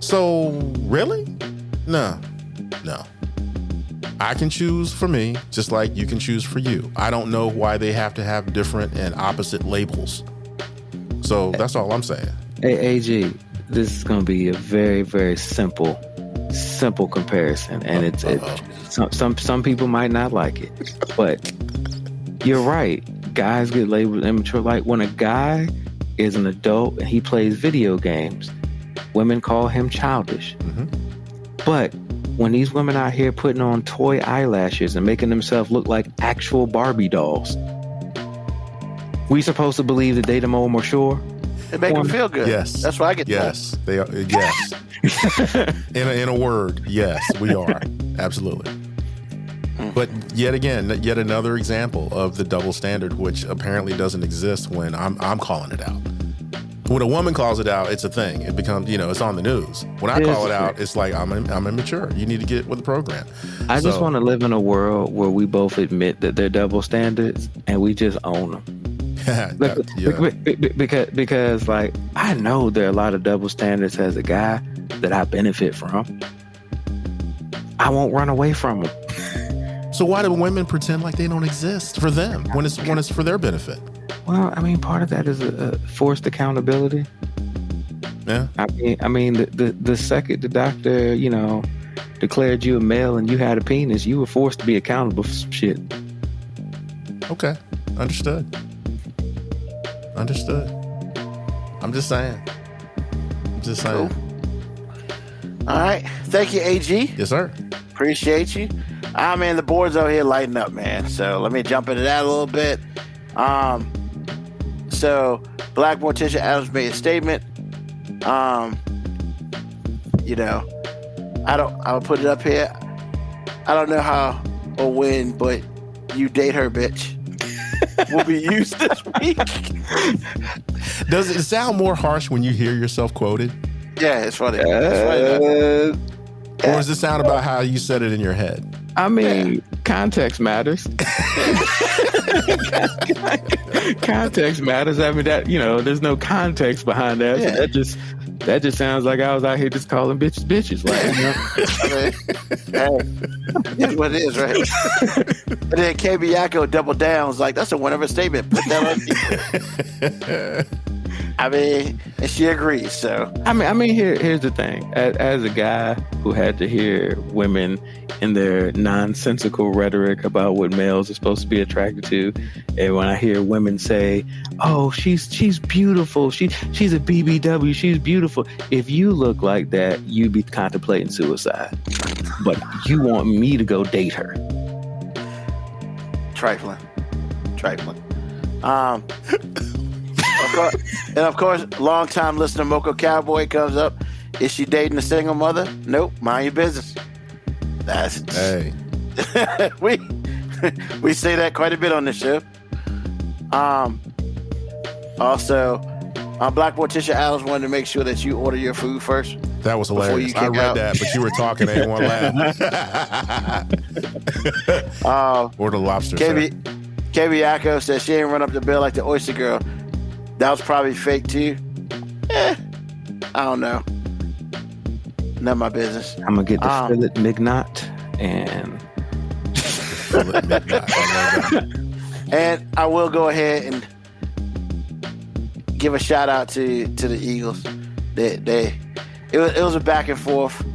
So really? No. I can choose for me, just like you can choose for you. I don't know why they have to have different and opposite labels. So that's all I'm saying. Hey, AG, this is going to be a very, very simple comparison, and some people might not like it, but you're right. Guys get labeled immature. Like when a guy is an adult and he plays video games, women call him childish. Mm-hmm. But when these women out here putting on toy eyelashes and making themselves look like actual Barbie dolls, we supposed to believe that they the more mature? It make them feel good. Yes, that's why I get. Yes, they are. Yes, in a word, yes, we are absolutely. But yet another example of the double standard, which apparently doesn't exist when I'm calling it out. When a woman calls it out, it's a thing. It becomes, it's on the news. When I call it out, it's like, I'm immature. You need to get with the program. I just want to live in a world where we both admit that they're double standards and we just own them. Because like, I know there are a lot of double standards as a guy that I benefit from. I won't run away from them. So why do women pretend like they don't exist for them when it's for their benefit? Well, I mean, part of that is a forced accountability. Yeah. I mean, the second the doctor, declared you a male and you had a penis, you were forced to be accountable for some shit. Okay. Understood. I'm just saying. Cool. All right. Thank you, AG. Yes, sir. Appreciate you. Man, the board's over here lighting up, man. So let me jump into that a little bit. So Black Morticia Adams made a statement. I'll put it up here. I don't know how or when, but you date her, bitch. Will be used this week. Does it sound more harsh when you hear yourself quoted? Yeah, it's funny. Or does it sound about how you said it in your head? I mean, context matters. Context matters. I mean, that, there's no context behind that. Yeah. So that just sounds like I was out here just calling bitches. Like, That's what it is, right? And then KB Yako doubled down. Was like, that's a one of a statement. Put that on. I mean, and she agrees. So I mean, here's the thing. As a guy who had to hear women in their nonsensical rhetoric about what males are supposed to be attracted to, and when I hear women say, "Oh, she's beautiful. She's a BBW. She's beautiful." If you look like that, you'd be contemplating suicide. But you want me to go date her? Trifling. And of course, long-time listener Moco Cowboy comes up. Is she dating a single mother? Nope. Mind your business. Hey. we say that quite a bit on this show. Also, Black Morticia Adams wanted to make sure that you order your food first. That was hilarious. I read that, but you were talking. I didn't want to laugh. Order lobster. KB Yako says she ain't run up the bill like the Oyster Girl. That was probably fake too. I don't know. None of my business. I'm gonna get the fillet mignot and and I will go ahead and give a shout out to the Eagles. It was a back and forth.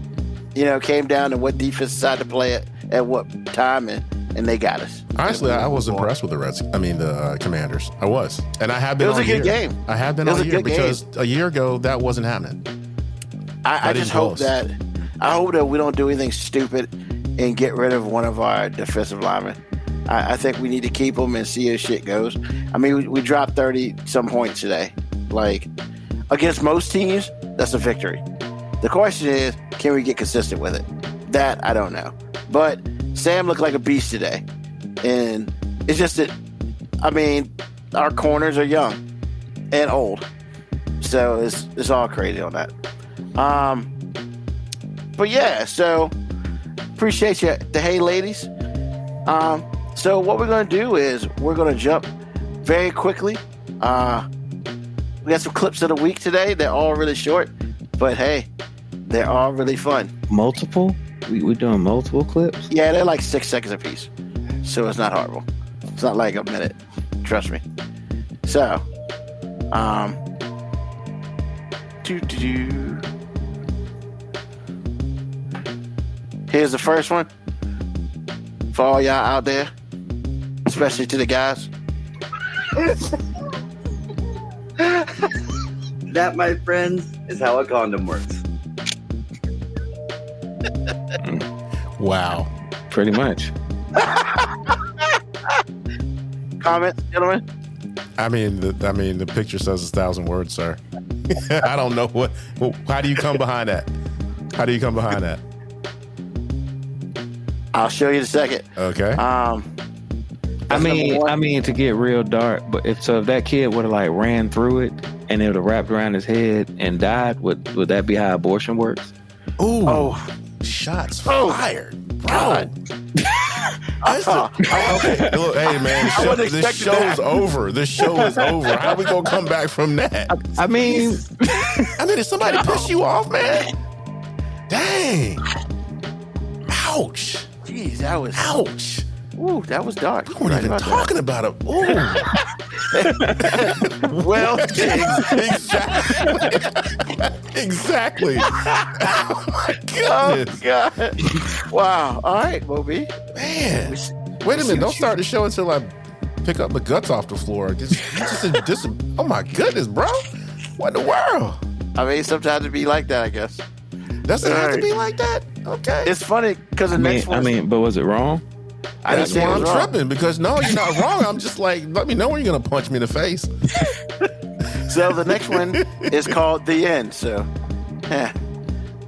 Came down to what defense decided to play at what time, and they got us. Honestly, I was impressed with the Commanders. I was, and I have been. It was a good game. I have been all year because a year ago that wasn't happening. I just hope that we don't do anything stupid and get rid of one of our defensive linemen. I think we need to keep them and see how shit goes. I mean, we dropped 30 some points today. Like, against most teams, that's a victory. The question is, can we get consistent with it? That I don't know. But Sam looked like a beast today. And it's just that, I mean, our corners are young and old. So it's all crazy on that. But yeah, so appreciate you, the Hey Ladies. So what we're going to do is we're going to jump very quickly. We got some clips of the week today. They're all really short, but hey, They're all really fun. Multiple? We doing multiple clips? Yeah, they're like 6 seconds apiece. So it's not horrible. It's not like a minute. Trust me. So, here's the first one for all y'all out there, especially to the guys. That, my friends, is how a condom works. Wow. Pretty much. Comments, gentlemen? I mean, the picture says 1,000 words, sir. I don't know what. How do you come behind that? How do you come behind that? I'll show you in a second. Okay. I mean, to get real dark, but if that kid would have like ran through it and it would have wrapped around his head and died, would that be how abortion works? Ooh. Oh, shots fired, bro. God. Okay, look, hey man, this show is over. This show is over. How we gonna come back from that? I mean, did somebody piss you off, man? Dang. Ouch. Jeez, that was ouch. Ooh, that was dark. We weren't even talking about it. Ooh. Well, exactly. Oh my goodness. Oh, God. Wow. All right, MoeB. Man. Wait a minute. Don't start the show until I pick up the guts off the floor. Oh my goodness, bro. What in the world? I mean, sometimes it be like that, I guess. Doesn't have to be like that? Okay. It's funny because the next one. But was it wrong? That's why I'm tripping, because no, you're not wrong. I'm just like, let me know when you're going to punch me in the face. So the next one is called The End. So,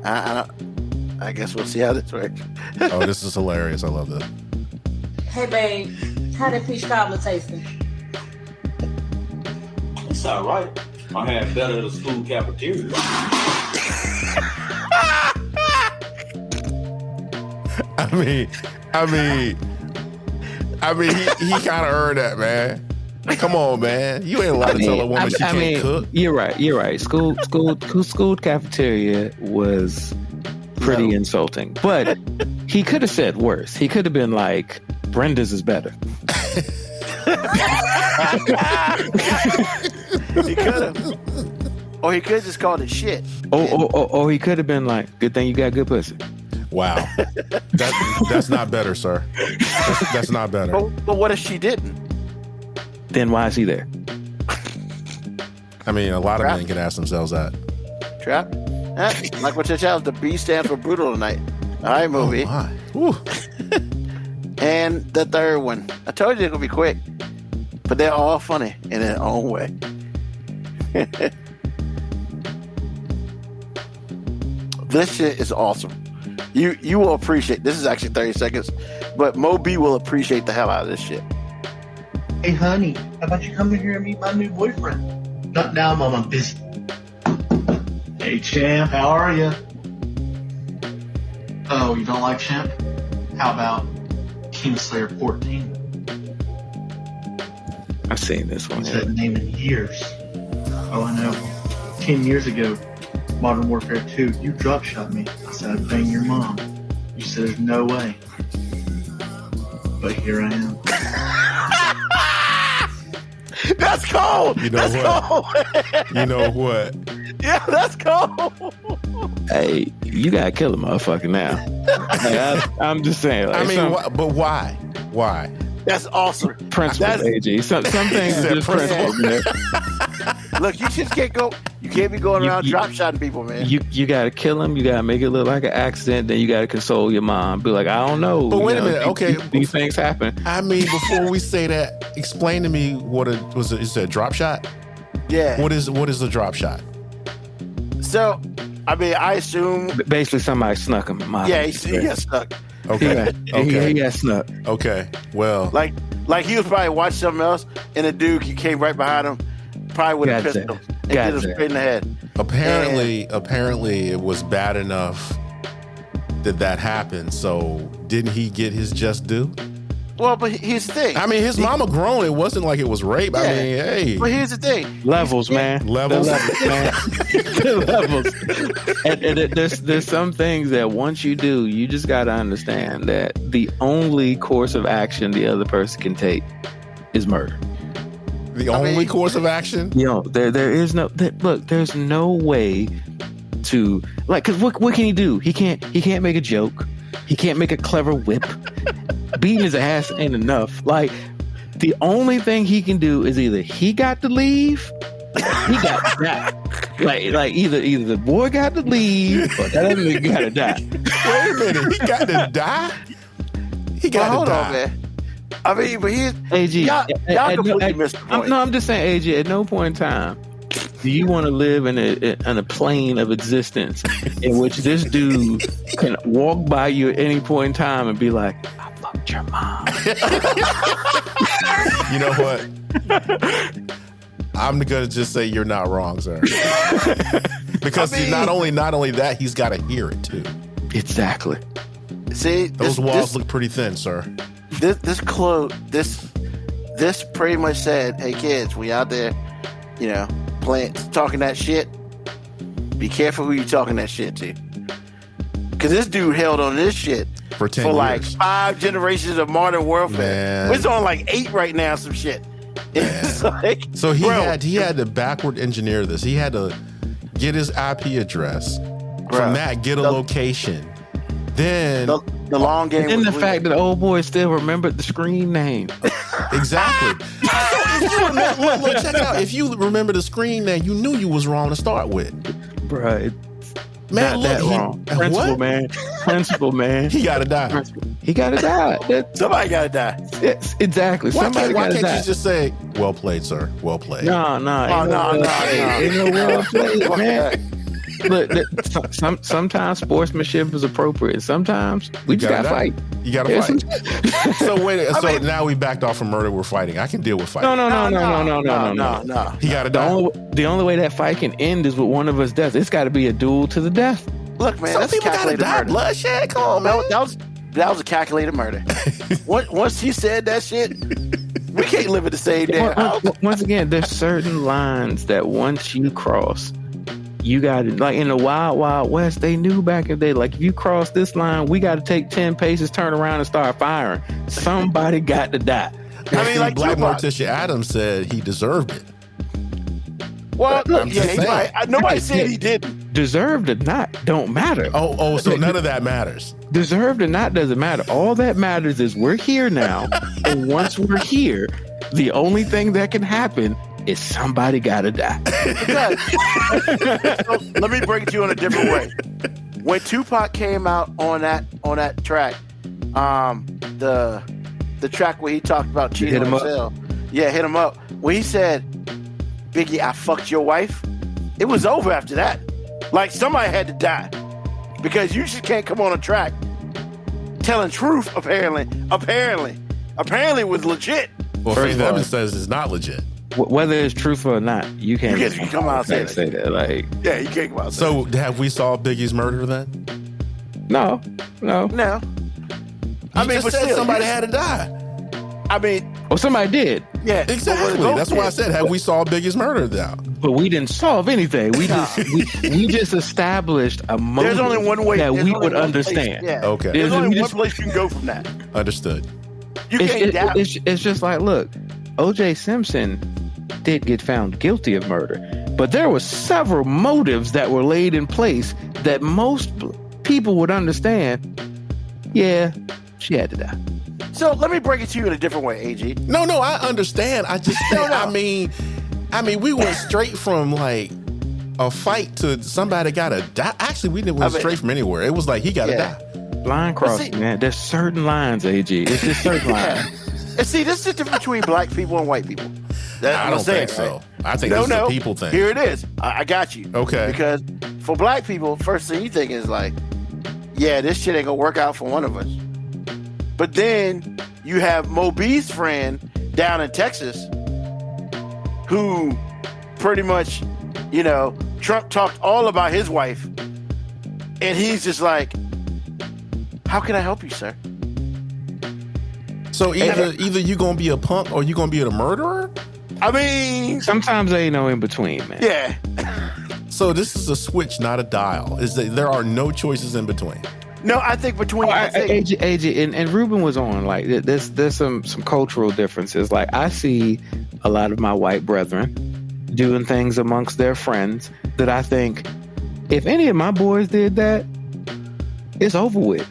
I guess we'll see how this works. Oh, this is hilarious. I love this. Hey, babe. How that peach cobbler tasting? It's all right. I had better at the school cafeteria. I mean, he kind of earned that, man. Come on, man. You ain't allowed to tell a woman she can't cook. You're right. School cafeteria was pretty insulting, but he could have said worse. He could have been like, Brenda's is better. He could have. Or he could have just called it shit. Or he could have been like, good thing you got good pussy. Wow. That's not better, sir. That's not better. But what if she didn't? Then why is he there? I mean, a lot of men can ask themselves that. Trap? Like what your child, the B stands for brutal tonight. All right, MoeB. Oh, and the third one. I told you it's going to be quick. But they're all funny in their own way. This shit is awesome. You will appreciate. This is actually 30 seconds, but MoeB will appreciate the hell out of this shit. Hey, honey, how about you come in here and meet my new boyfriend? Not now, Mom. I'm busy. Hey, Champ, how are you? Oh, you don't like Champ? How about Kingslayer 14? I've seen this one. He's had name in years. Oh, I know. 10 years ago, Modern Warfare 2, you drop shot me. I said I'd bang your mom. You said there's no way. But here I am. That's cold. You know that's what? Cold. You know what? Yeah, that's cold. Hey, you gotta kill a motherfucker now. I'm just saying. Like, I mean, but why? Why? That's awesome. Principles, AG. Some things are just principles, man. Look, you just can't go. You can't be going around drop shotting people, man. You gotta kill him. You gotta make it look like an accident. Then you gotta console your mom. Be like, I don't know. But wait a minute. Okay, these things happen. I mean, before we say that, explain to me what it was. Is it a drop shot? Yeah. What is a drop shot? So, I mean, I assume basically somebody snuck him. Yeah, he got stuck. Okay. He got snuck. Okay. Well, like he was probably watching something else, and a dude he came right behind him, probably would have pissed him and hit him straight in the head. Apparently, it was bad enough that happened. So, didn't he get his just due? Well, but here's the thing. I mean, his mama grown. It wasn't like it was rape. Yeah. I mean, hey. But here's the thing. Levels, man. Levels, man. Levels. And there's some things that once you do, you just got to understand that the only course of action the other person can take is murder. The only course of action? There is no... Look, there's no way to... Like, because what can he do? He can't make a joke. He can't make a clever whip. Beating his ass ain't enough. Like, the only thing he can do is either he got to leave, he got to die. Like either the boy got to leave or that other nigga got to die. Wait a minute, he got to die? He got to die. On, man. I mean, but he's AG. Y'all completely missed the point. I'm just saying, AG. At no point in time do you want to live in a plane of existence in which this dude can walk by you at any point in time and be like, I fucked your mom. You know what? I'm gonna just say you're not wrong, sir. Because not only that, he's got to hear it too. Exactly. See, those walls look pretty thin, sir. This pretty much said, "Hey kids, we out there, talking that shit. Be careful who you talking that shit to, because this dude held on this shit for 10 years. Like 5 generations of modern warfare. Man. It's on like 8 right now. Some shit. It's like, so he had to backward engineer this. He had to get his IP address. From that, get a location. Then the long game. And the fact that the old boy still remembered the screen name. Exactly. Look, check it out. If you remember the screen name, you knew you was wrong to start with. Bruh. Man, that wrong. Principal, man. He gotta die. He gotta die. Somebody gotta die. Yes, exactly. Why can't you just say, well played, sir? Well played. No. Ain't no well played, man. Look, sometimes sportsmanship is appropriate. Sometimes we just gotta fight. You gotta fight. So now we backed off from murder. We're fighting. I can deal with fighting. No. He gotta die. The only way that fight can end is with one of us death. It's got to be a duel to the death. Look, man, some that's people gotta die. Murder. Bloodshed. Come on, man. That was a calculated murder. Once he said that shit, we can't live in the same damn house. Once again, there's certain lines that once you cross, you got to, like in the Wild Wild West, they knew back in the day, like if you cross this line, we got to take 10 paces, turn around and start firing. Somebody got to die. I mean, like Black Morticia Adams said he deserved it. Well, he's right. Nobody said he didn't. Deserved or not don't matter. So none of that matters. Deserved or not doesn't matter. All that matters is we're here now. And once we're here, the only thing that can happen is somebody gotta die. So, let me break it to you in a different way. When Tupac came out on that track, the track where he talked about cheating on himself. Yeah, hit him up. When he said, Biggie, I fucked your wife, it was over after that. Like somebody had to die. Because you just can't come on a track telling truth, apparently it was legit. Well, Faith Evans says it's not legit. Whether it's truthful or not, you can't come out and say that. Like, yeah, you can't come out. So, have we solved Biggie's murder then? No. I mean, but still, somebody had to die. I mean, somebody did. Yeah, exactly. That's why I said, have we solved Biggie's murder now? But we didn't solve anything. We just established a motive. There's only one way that we would understand. Yeah. Okay. There's only one place you can go from that. Understood. You can't doubt. It's just like, look, O.J. Simpson did get found guilty of murder, but there were several motives that were laid in place that most people would understand. Yeah, she had to die. So let me break it to you in a different way, AG. No, I understand. I just think, I mean, we went straight from like a fight to somebody gotta die. Actually, we didn't went straight from anywhere. It was like he gotta die. Line crossing, man. There's certain lines, AG. It's just certain lines. And see, this is the difference between black people and white people. I don't think so. Right? I think this is a people thing. Here it is. I got you. Okay. Because for black people, first thing you think is like, yeah, this shit ain't gonna work out for one of us. But then you have MoeB's friend down in Texas who pretty much, Trump talked all about his wife. And he's just like, how can I help you, sir? So either you gonna be a punk or you gonna be a murderer. I mean, sometimes there ain't no in between, man. Yeah. So this is a switch, not a dial. Is that there are no choices in between? No, I think between AJ and Ruben was on. Like, there's some cultural differences. Like, I see a lot of my white brethren doing things amongst their friends that I think, if any of my boys did that, it's over with.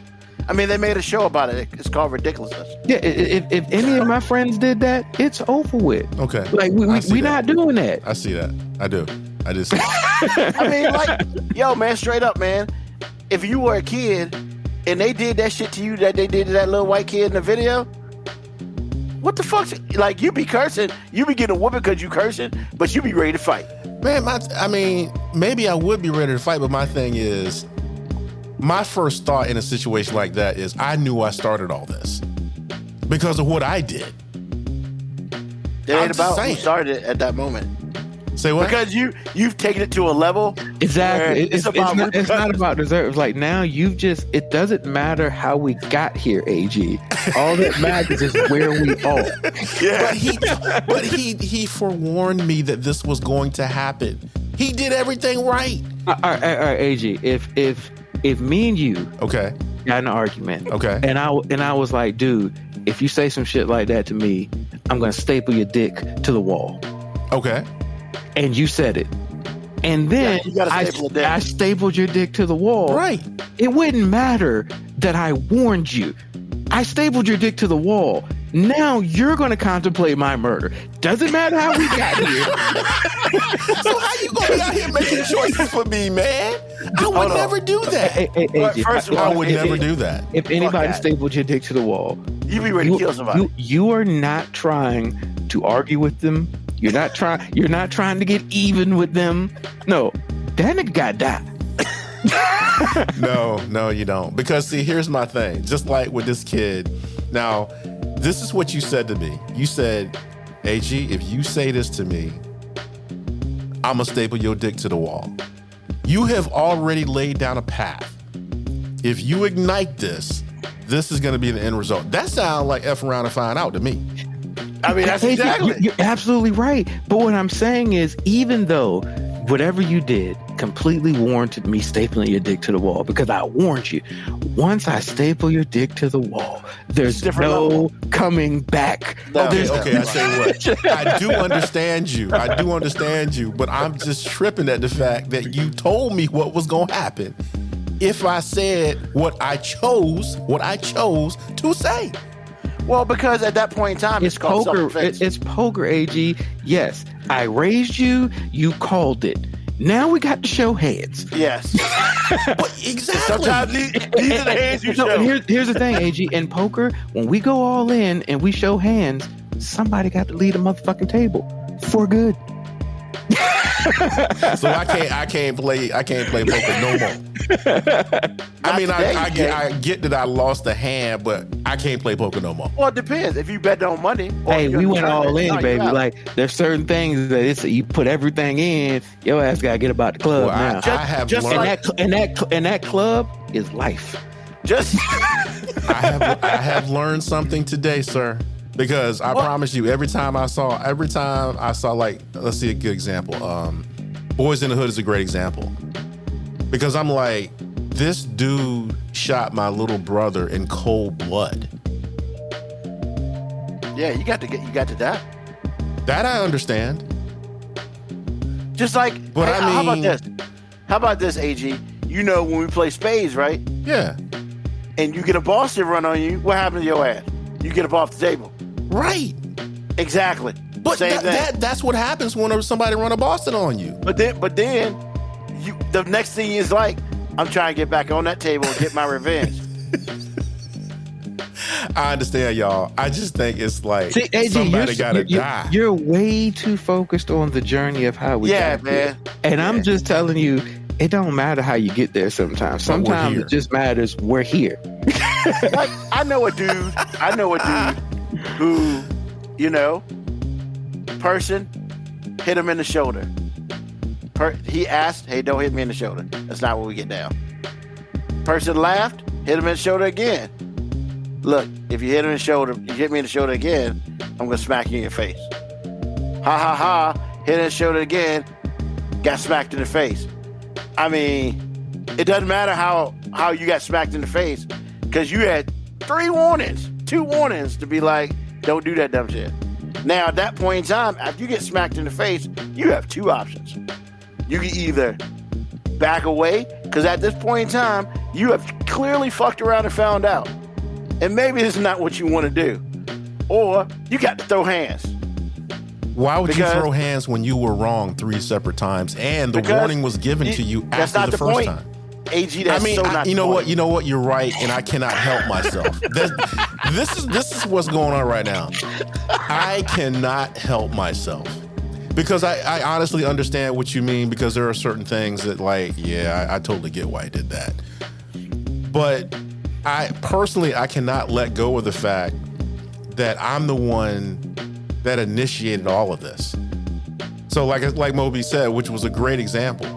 I mean, they made a show about it. It's called Ridiculousness. Yeah, if any of my friends did that, it's over with. Okay. Like, we not doing that. I see that. I do. I just. I mean, like, yo, man, straight up, man. If you were a kid and they did that shit to you that they did to that little white kid in the video, what the fuck? Like, you be cursing, you be getting a whooping because you cursing, but you be ready to fight. Man, I mean, maybe I would be ready to fight, but my thing is, my first thought in a situation like that is I knew I started all this because of what I did. It ain't about who started it at that moment. Say what? Because you've taken it to a level. Exactly. It's not about deserves. Like, now it doesn't matter how we got here, AG. All that matters is where we are. Yeah. But he forewarned me that this was going to happen. He did everything right. All right, AG. If me and you got in an argument, and I was like, dude, if you say some shit like that to me, I'm gonna staple your dick to the wall. Okay. And you said it. And then I stapled your dick to the wall. Right. It wouldn't matter that I warned you. I stapled your dick to the wall. Now you're going to contemplate my murder. Doesn't matter how we got here. So how you going to be out here making choices for me, man? I would never do that. First of all, I would never do that. If anybody stapled your dick to the wall, you be ready to kill somebody. You are not trying to argue with them. You're not trying to get even with them. No, that nigga got die. No, you don't. Because see, here's my thing. Just like with this kid. Now, this is what you said to me. You said, AG, if you say this to me, I'm gonna staple your dick to the wall. You have already laid down a path. If you ignite this is gonna be the end result. That sounds like F around and find out to me. I mean, that's exactly. You're absolutely right. But what I'm saying is, even though whatever you did completely warranted me stapling your dick to the wall, because I warned you, once I staple your dick to the wall, there's no coming back. Okay, I say what? I do understand you. But I'm just tripping at the fact that you told me what was going to happen if I said what I chose to say. Well, because at that point in time, it's poker. It's poker, AG. Yes, I raised you. You called it. Now we got to show hands. Yes. Exactly. Sometimes these are the hands you show. Here's the thing, AG. In poker, when we go all in and we show hands, somebody got to lead a motherfucking table for good. So I can't play poker no more. I mean, I get that I lost the hand, but I can't play poker no more. Well, it depends. If you bet on money. Hey, we went all in, baby. Like, there's certain things that you put everything in. Your ass gotta get about the club now. I have learned, and that club is life. I have learned something today, sir. Because I promise you, every time I saw, like, let's see a good example. Boys in the Hood is a great example. Because I'm like, this dude shot my little brother in cold blood. Yeah, you got to die. That I understand. Just like, but hey, how about this? How about this, AG? You know, when we play spades, right? Yeah. And you get a Boston run on you, what happens to your ass? You get up off the table. Right. Exactly. But that's what happens when somebody run a Boston on you. But then the next thing is like, I'm trying to get back on that table and get my revenge. I understand, y'all. I just think it's like, see, AJ, somebody gotta die. You're way too focused on the journey of how we got man. Here. And I'm just telling you, it don't matter how you get there sometimes. Sometimes it just matters we're here. Like, I know a dude who, person hit him in the shoulder. He asked, hey, don't hit me in the shoulder. That's not what we get down. Person laughed, hit him in the shoulder again. look, if you hit me in the shoulder again, I'm gonna smack you in your face. Ha ha ha! Hit in the shoulder again, got smacked in the face. I mean, it doesn't matter how you got smacked in the face, because you had 2 warnings to be like, don't do that dumb shit. Now, at that point in time, after you get smacked in the face, you have 2 options. You can either back away, because at this point in time, you have clearly fucked around and found out. And maybe this is not what you want to do. Or you got to throw hands. Why would you throw hands when you were wrong 3 separate times and the warning was given to you after the first time? AG, that's you know what? You're right, and I cannot help myself. This is what's going on right now. I cannot help myself because I honestly understand what you mean, because there are certain things that, like, yeah, I totally get why I did that. But I cannot let go of the fact that I'm the one that initiated all of this. So like MoeB said, which was a great example.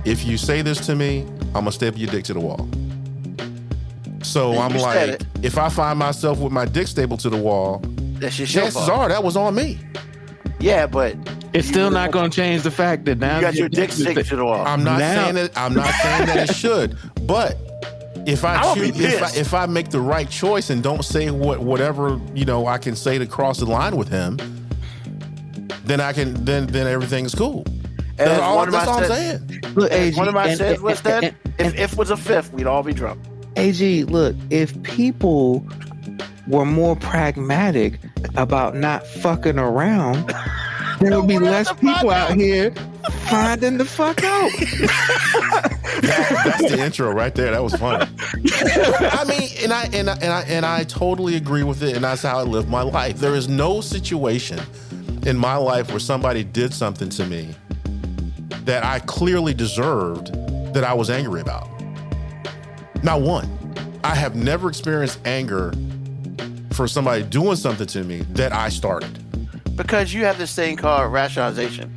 If you say this to me, I'm gonna staple your dick to the wall. So I'm like, if I find myself with my dick stapled to the wall, chances are that was on me. Yeah, but it's still not going to change the fact that now you got your dick stick to the wall. I'm not saying that it should, but if I make the right choice and don't say whatever I can say to cross the line with him, then everything's cool. That's all I'm saying. Look, AG, one of my says was that if was a fifth, we'd all be drunk. AG, look, if people were more pragmatic about not fucking around, there would be less people out here finding the fuck out. That's the intro right there. That was funny. I mean, and I totally agree with it, and that's how I live my life. There is no situation in my life where somebody did something to me that I clearly deserved that I was angry about. Not one. I have never experienced anger for somebody doing something to me that I started. Because you have this thing called rationalization.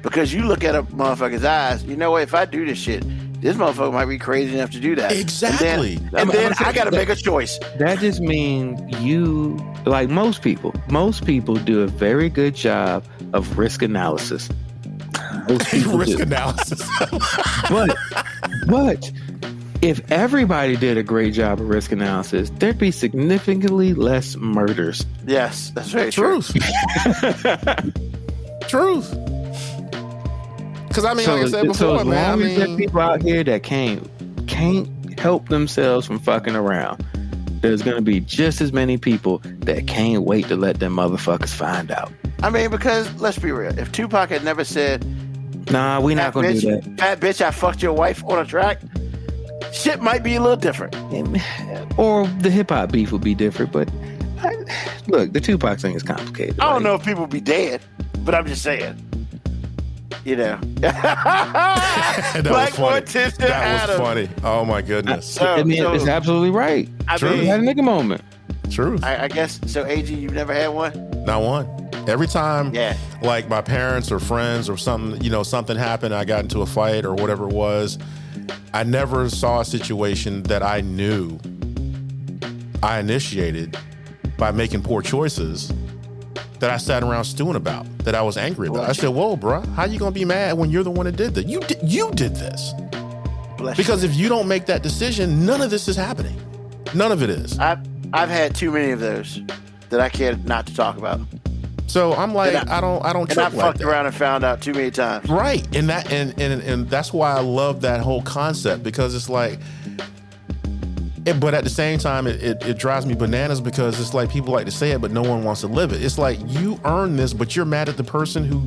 Because you look at a motherfucker's eyes, you know what, if I do this shit, this motherfucker might be crazy enough to do that. Exactly. And then I gotta make a choice. That just means you, like most people do a very good job of risk analysis. Risk analysis. But if everybody did a great job of risk analysis, there'd be significantly less murders. Yes, that's very true. Truth. Because like I said before, so as long as there are people out here that can't help themselves from fucking around, there's gonna be just as many people that can't wait to let them motherfuckers find out. I mean, because let's be real, if Tupac had never said, "Nah, we're not gonna do that," "Fat bitch, I fucked your wife on a track," shit might be a little different. Or the hip hop beef would be different. But look, the Tupac thing is complicated. I don't know if people would be dead, but I'm just saying. That was funny. Oh my goodness. It's absolutely right. I mean, had a nigga moment. Truth. I guess so. AG, you've never had one? Not one. Every time, like my parents or friends or something happened, I got into a fight or whatever it was, I never saw a situation that I knew I initiated by making poor choices that I sat around stewing about, that I was angry about. I said, whoa, bro, how you gonna be mad when you're the one that did that? You did this. Because if you don't make that decision, none of this is happening. None of it is. I've had too many of those that I care not to talk about. So I'm like, I don't trip like that. And I fucked around and found out too many times. Right, and that's why I love that whole concept, because it's like, but at the same time, it drives me bananas, because it's like people like to say it, but no one wants to live it. It's like, you earned this, but you're mad at the person who,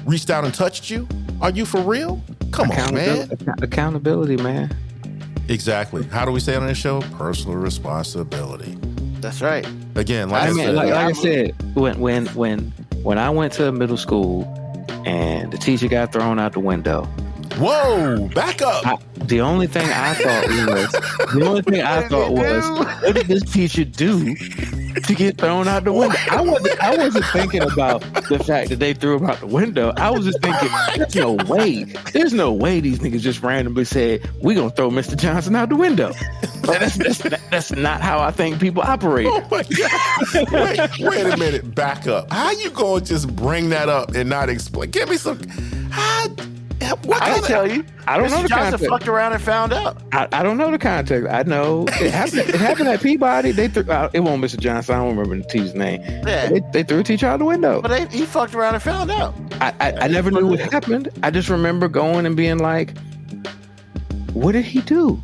reached out and touched you? Are you for real? Come on, man. Accountability, man. Exactly. How do we say it on this show? Personal responsibility. That's right. Again, like I said, when I went to middle school and the teacher got thrown out the window. Whoa, back up. The only thing I thought was, what did this teacher do to get thrown out the window? I wasn't thinking about the fact that they threw him out the window. I was just thinking, there's no way these niggas just randomly said, we gonna throw Mr. Johnson out the window. That's not how I think people operate. Oh my God. Wait a minute, back up. How you gonna just bring that up and not explain? Give me some. I tell you. I don't know the context. Johnson fucked around and found out. I don't know the context. I know it happened at Peabody. They threw it won't Mr. Johnson. I don't remember the teacher's name. Yeah. They threw a teacher out the window. But he fucked around and found out. I never knew what happened. I just remember going and being like, what did he do?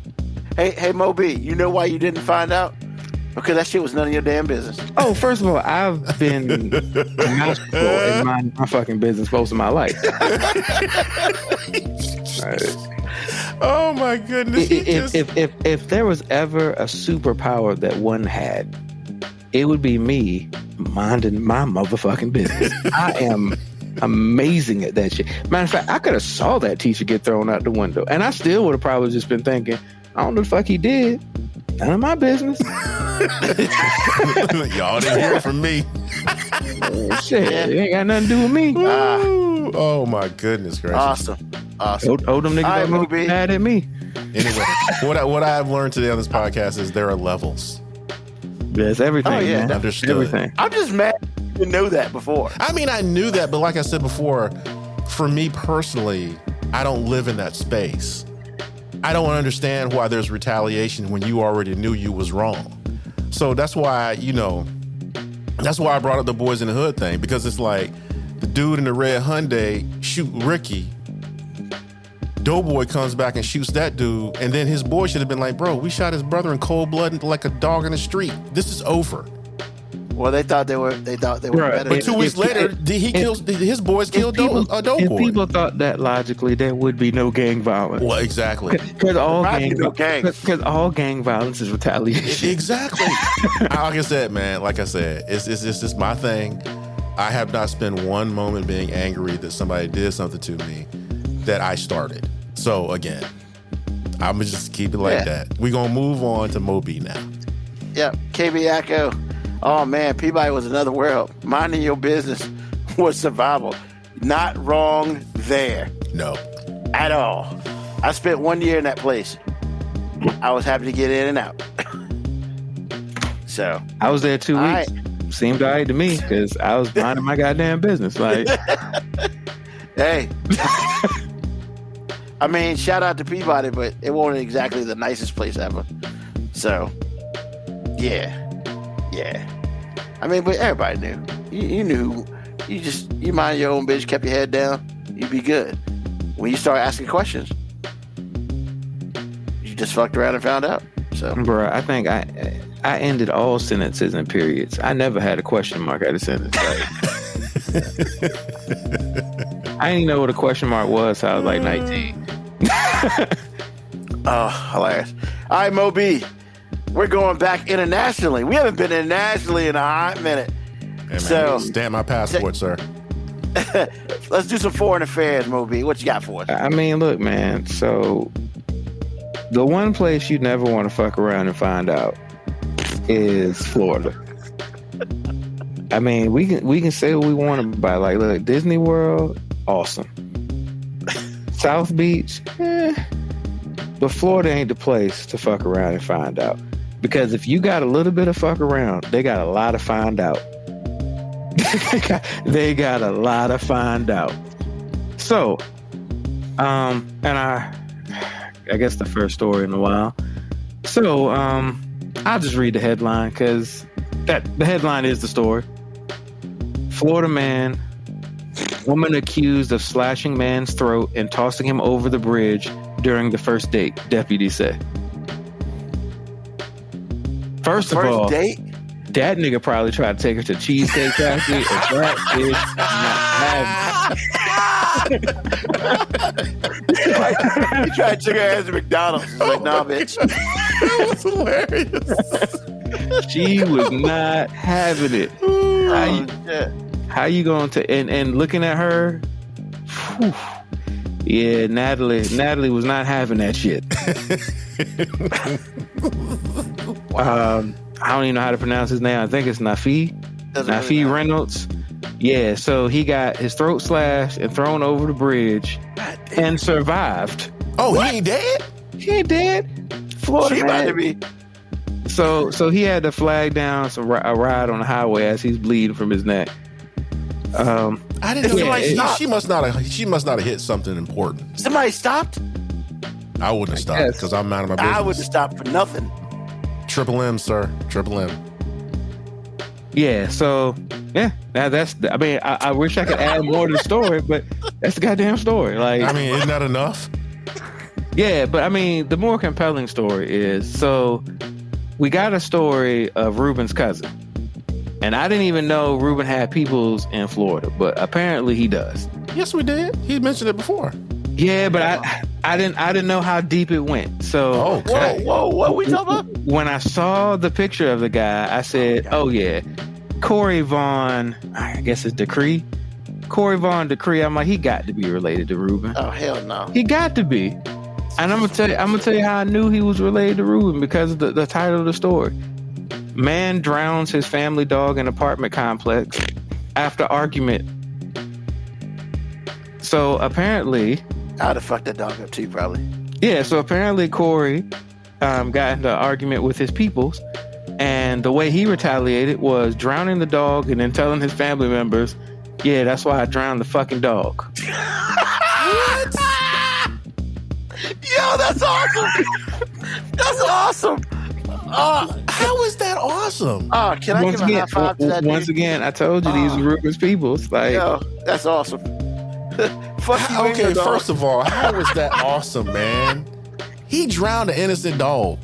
Hey, MoeB, you know why you didn't find out? Because that shit was none of your damn business. Oh, first of all, I've been masterful in my fucking business most of my life. Oh my goodness! If there was ever a superpower that one had, it would be me minding my motherfucking business. I am amazing at that shit. Matter of fact, I could have saw that teacher get thrown out the window, and I still would have probably just been thinking, I don't know the fuck he did. None of my business. Y'all didn't hear it from me. Shit, it ain't got nothing to do with me. Oh my goodness gracious! Awesome. Told them niggas don't be mad at me. Anyway, what I've learned today on this podcast is there are levels. There's everything. Oh yeah, man. Understood. Everything. I'm just mad to know that before. I mean, I knew that, but like I said before, for me personally, I don't live in that space. I don't understand why there's retaliation when you already knew you was wrong. So that's why, I brought up the Boys in the Hood thing, because it's like the dude in the red Hyundai shoot Ricky. Doughboy comes back and shoots that dude, and then his boy should have been like, bro, we shot his brother in cold blood like a dog in the street. This is over. Well, they thought they were better. But 2 weeks later, his boys killed Doughboy. If people thought that logically, there would be no gang violence. Well, exactly. Because all gang violence is retaliation. Exactly. Like I said, it's just my thing. I have not spent one moment being angry that somebody did something to me that I started. So again, I'm gonna just keep it like that. We're gonna move on to MoeB now. Yep, KB Echo. Oh man, Peabody was another world. Minding your business was survival. Not wrong there. No. At all. I spent 1 year in that place. I was happy to get in and out. So I was there 2 weeks. Right. Seemed all right to me because I was minding my goddamn business. Like, hey. I mean, shout out to Peabody, but it wasn't exactly the nicest place ever. So, yeah. I mean, but everybody knew. You knew. You mind your own business, kept your head down, you'd be good. When you start asking questions, you just fucked around and found out. So, bro, I think I ended all sentences and periods. I never had a question mark at a sentence. Like, I didn't even know what a question mark was till I was like 19. Oh, hilarious. All right, MoeB. We're going back internationally. We haven't been internationally in a hot minute. Hey, man, so stamp my passport, sir. Let's do some foreign affairs, MoeB. What you got for us? I mean, look, man. So the one place you never want to fuck around and find out is Florida. I mean, we can say what we want about, like, look, Disney World, awesome. South Beach, but Florida ain't the place to fuck around and find out. Because if you got a little bit of fuck around, they got a lot to find out. They got a lot to find out. So, and I guess the first story in a while. So, I'll just read the headline because the headline is the story. Florida man, woman accused of slashing man's throat and tossing him over the bridge during the first date, deputies say. First of all, date? That nigga probably tried to take her to Cheesecake Factory, and that is not having. He tried to take her ass to McDonald's. He's like, nah, bitch. That was hilarious. She was not having it. How you going to, and looking at her, whew, Yeah, Natalie was not having that shit. I don't even know how to pronounce his name. I think it's Nafi really Reynolds. Yeah, so he got his throat slashed and thrown over the bridge and survived. Oh, what? He ain't dead? He ain't dead. Florida man. About to be. So he had to flag down a ride on the highway as he's bleeding from his neck. I didn't know. She must not have hit something important. Somebody stopped? I wouldn't have stopped because I'm out of my business. I wouldn't have stopped for nothing. Triple M, sir. Triple M. Yeah, so yeah, I wish I could add more to the story, but that's the goddamn story. Like, I mean, isn't that enough? Yeah, but I mean, the more compelling story is, so we got a story of Ruben's cousin. And I didn't even know Ruben had peoples in Florida, but apparently he does. Yes, we did. He mentioned it before. Yeah, but I didn't know how deep it went. So whoa, what are we talking about? When I saw the picture of the guy, I said, "Oh yeah, Corey Vaughn. I guess it's Decree. Corey Vaughn Decree." I'm like, he got to be related to Ruben. Oh hell no, he got to be. And I'm gonna tell you how I knew he was related to Ruben because of the title of the story. Man drowns his family dog in apartment complex after argument. So apparently, I'd have fucked that dog up too, probably. Yeah. So apparently, Corey got into an argument with his peoples, and the way he retaliated was drowning the dog and then telling his family members, "Yeah, that's why I drowned the fucking dog." What? Yo, that's awesome. That's awesome. How is that awesome? Can I give a high five to that? Once again, I told you these are Ruben's peoples. Like, yo, that's awesome. Fuck you. Okay, first of all, how is that awesome, man? He drowned an innocent dog.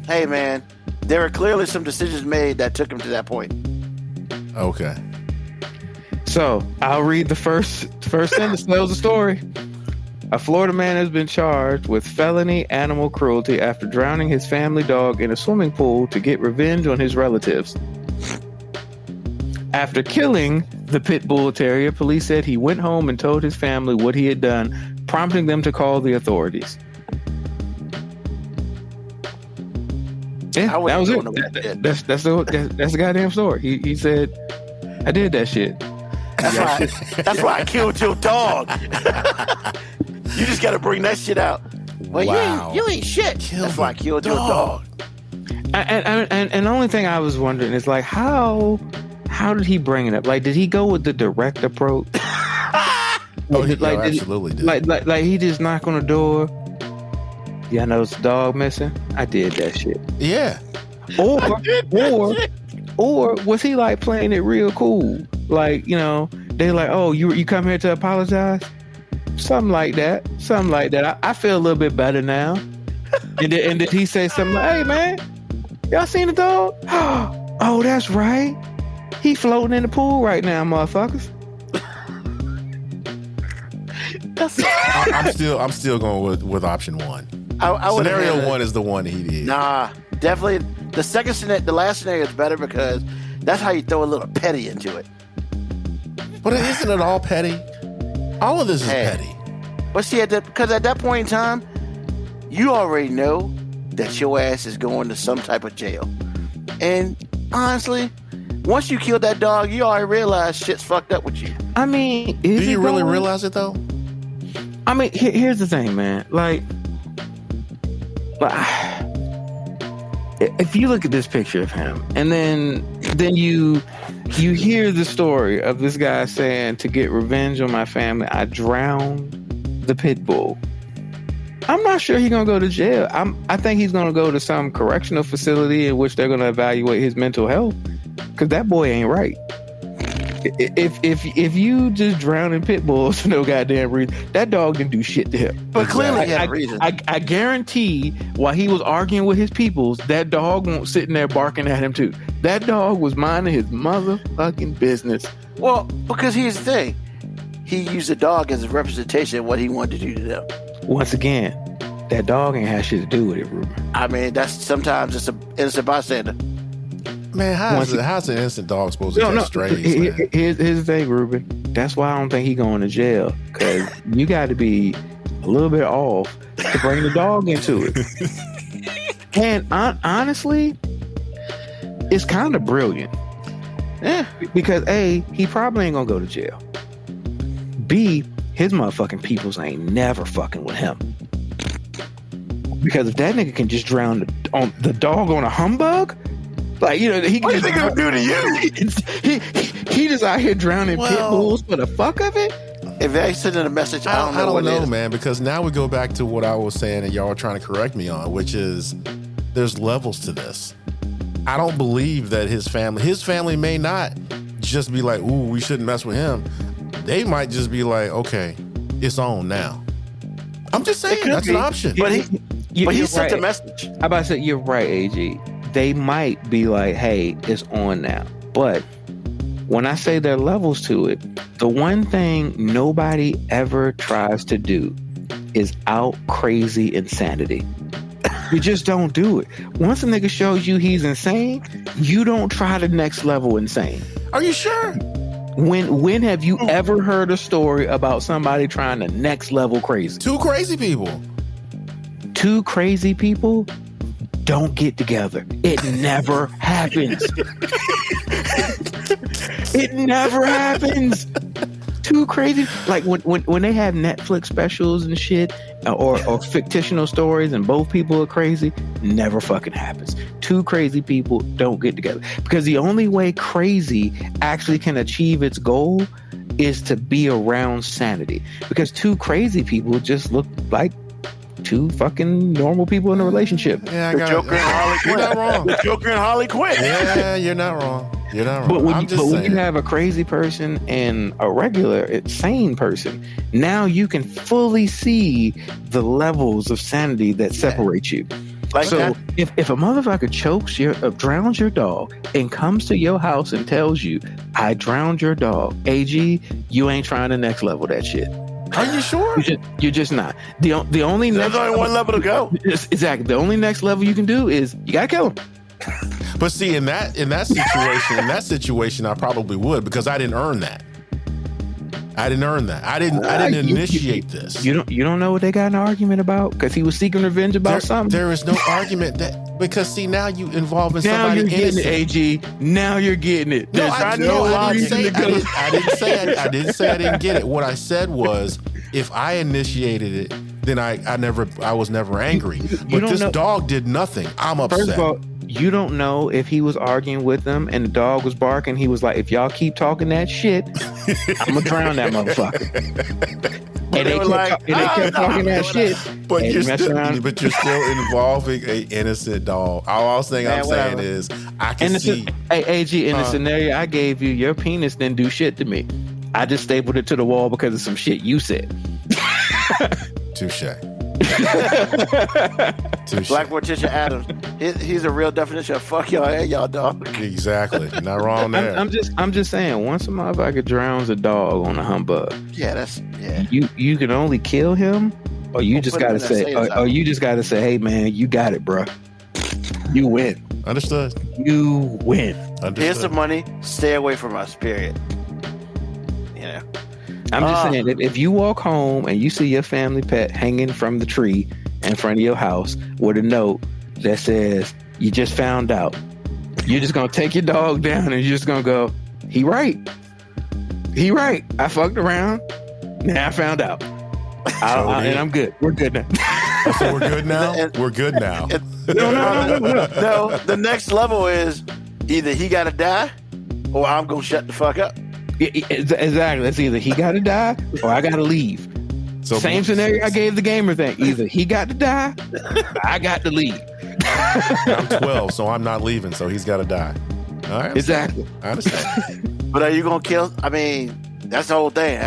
Hey, man, there were clearly some decisions made that took him to that point. Okay. So I'll read the first sentence. Tells the story. A Florida man has been charged with felony animal cruelty after drowning his family dog in a swimming pool to get revenge on his relatives. After killing the pit bull terrier, police said he went home and told his family what he had done, prompting them to call the authorities. Yeah, that was it. That's the goddamn story. He said, "I did that shit." That's why I killed your dog. You just got to bring that shit out. Well, wow. you ain't shit. That's why I killed your dog. And the only thing I was wondering is like, how did he bring it up? Like, did he go with the direct approach? Absolutely did. Like he just knock on the door. Yeah, I know it's a dog missing. I did that shit. Yeah. Or was he like playing it real cool? Like, you know, they like, oh, you come here to apologize? Something like that. I feel a little bit better now. And did he say something like, hey, man, y'all seen the dog? Oh, that's right. He floating in the pool right now, motherfuckers. I'm still going with option one. Scenario one is the one he did. Nah, definitely. The last scenario is better because that's how you throw a little petty into it. But isn't it all petty? All of this is petty. But see, because at that point in time, you already know that your ass is going to some type of jail. And honestly, once you kill that dog, you already realize shit's fucked up with you. I mean, do you really realize it though? I mean, here's the thing, man. Like, if you look at this picture of him, and then you hear the story of this guy saying, to get revenge on my family, I drowned the pit bull. I'm not sure he's gonna go to jail. I think he's gonna go to some correctional facility in which they're gonna evaluate his mental health, because that boy ain't right. If you just drown in pit bulls for no goddamn reason, that dog didn't do shit to him. But clearly he had a reason. I guarantee while he was arguing with his peoples, that dog won't sitting there barking at him too. That dog was minding his motherfucking business. Well, because here's the thing. He used the dog as a representation of what he wanted to do to them. Once again, that dog ain't had shit to do with it, Ruben. I mean, sometimes it's an innocent bystander. Man, how's an innocent dog supposed to get strays? Here's the thing, Ruben. That's why I don't think he's going to jail. Because you got to be a little bit off to bring the dog into it. And honestly, it's kind of brilliant. Yeah. Because A, he probably ain't gonna go to jail. B, his motherfucking peoples ain't never fucking with him. Because if that nigga can just drown the dog on a humbug, like, you know, he can. What is he gonna do to you? He just out here drowning pit bulls for the fuck of it. If they send a message, I don't know, man. Because now we go back to what I was saying, and y'all are trying to correct me on, which is there's levels to this. I don't believe that his family may not just be like, ooh, we shouldn't mess with him. They might just be like, okay, it's on now. I'm just saying that's an option. But he sent a message. I'm about to say, you're right, AG. They might be like, hey, it's on now. But when I say there are levels to it, the one thing nobody ever tries to do is out crazy insanity. You just don't do it. Once a nigga shows you he's insane, you don't try the next level insane. Are you sure? When have you ever heard a story about somebody trying the next level crazy? Two crazy people don't get together. It never happens. It never happens. Too crazy. Like when they have Netflix specials and shit, or fictional stories, and both people are crazy, never fucking happens. Two crazy people don't get together, because the only way crazy actually can achieve its goal is to be around sanity. Because two crazy people just look like two fucking normal people in a relationship. Yeah, the Joker and Harley Quinn. You're not wrong. The Joker and Harley Quinn. Yeah, you're not wrong. You're not wrong. But when you have a crazy person and a regular, sane person, now you can fully see the levels of sanity that separate you. Like so that. If a motherfucker drowns your dog and comes to your house and tells you, I drowned your dog, AG, you ain't trying the next level of that shit. Are you sure? You're just not. The only There's only one level to go. Exactly. The only next level you can do is you gotta kill him. But see, in that situation, I probably would, because I didn't earn that. I didn't initiate this. You don't know what they got in an argument about, because he was seeking revenge about something. There is no argument because see, now you involving somebody innocent. AG. Now you're getting it. I didn't say I didn't get it. What I said was, if I initiated it, then I was never angry. But this dog did nothing. I'm upset. First of all, you don't know if he was arguing with them and the dog was barking. He was like, if y'all keep talking that shit, I'm going to drown that motherfucker. And they kept talking that shit. But you're still involving a innocent dog. All I'm saying is, I can see. Hey, AG, in the scenario I gave you, your penis didn't do shit to me. I just stapled it to the wall because of some shit you said. Touche. Black Morticia Adams. He's a real definition of fuck y'all and y'all dog. Exactly. You're not wrong there. I'm just saying, once a motherfucker drowns a dog on a humbug, you can only kill him, or you just gotta say, hey man, you got it, bro. You win. Understood. You win. Understood. Here's the money. Stay away from us. Period. You know. I'm just saying, if you walk home and you see your family pet hanging from the tree in front of your house with a note that says, you just found out, you're just going to take your dog down and you're just going to go, he right. I fucked around. Now I found out. And I'm good. We're good now. So we're good now? We're good now. No, the next level is either he got to die or I'm going to shut the fuck up. Exactly. It's either he got to die or I got to leave. So same scenario I gave the gamer thing. Either he got to die, I got to leave. I'm 12, so I'm not leaving. So he's got to die. All right. Exactly. I understand. But are you gonna kill? I mean, that's the whole thing.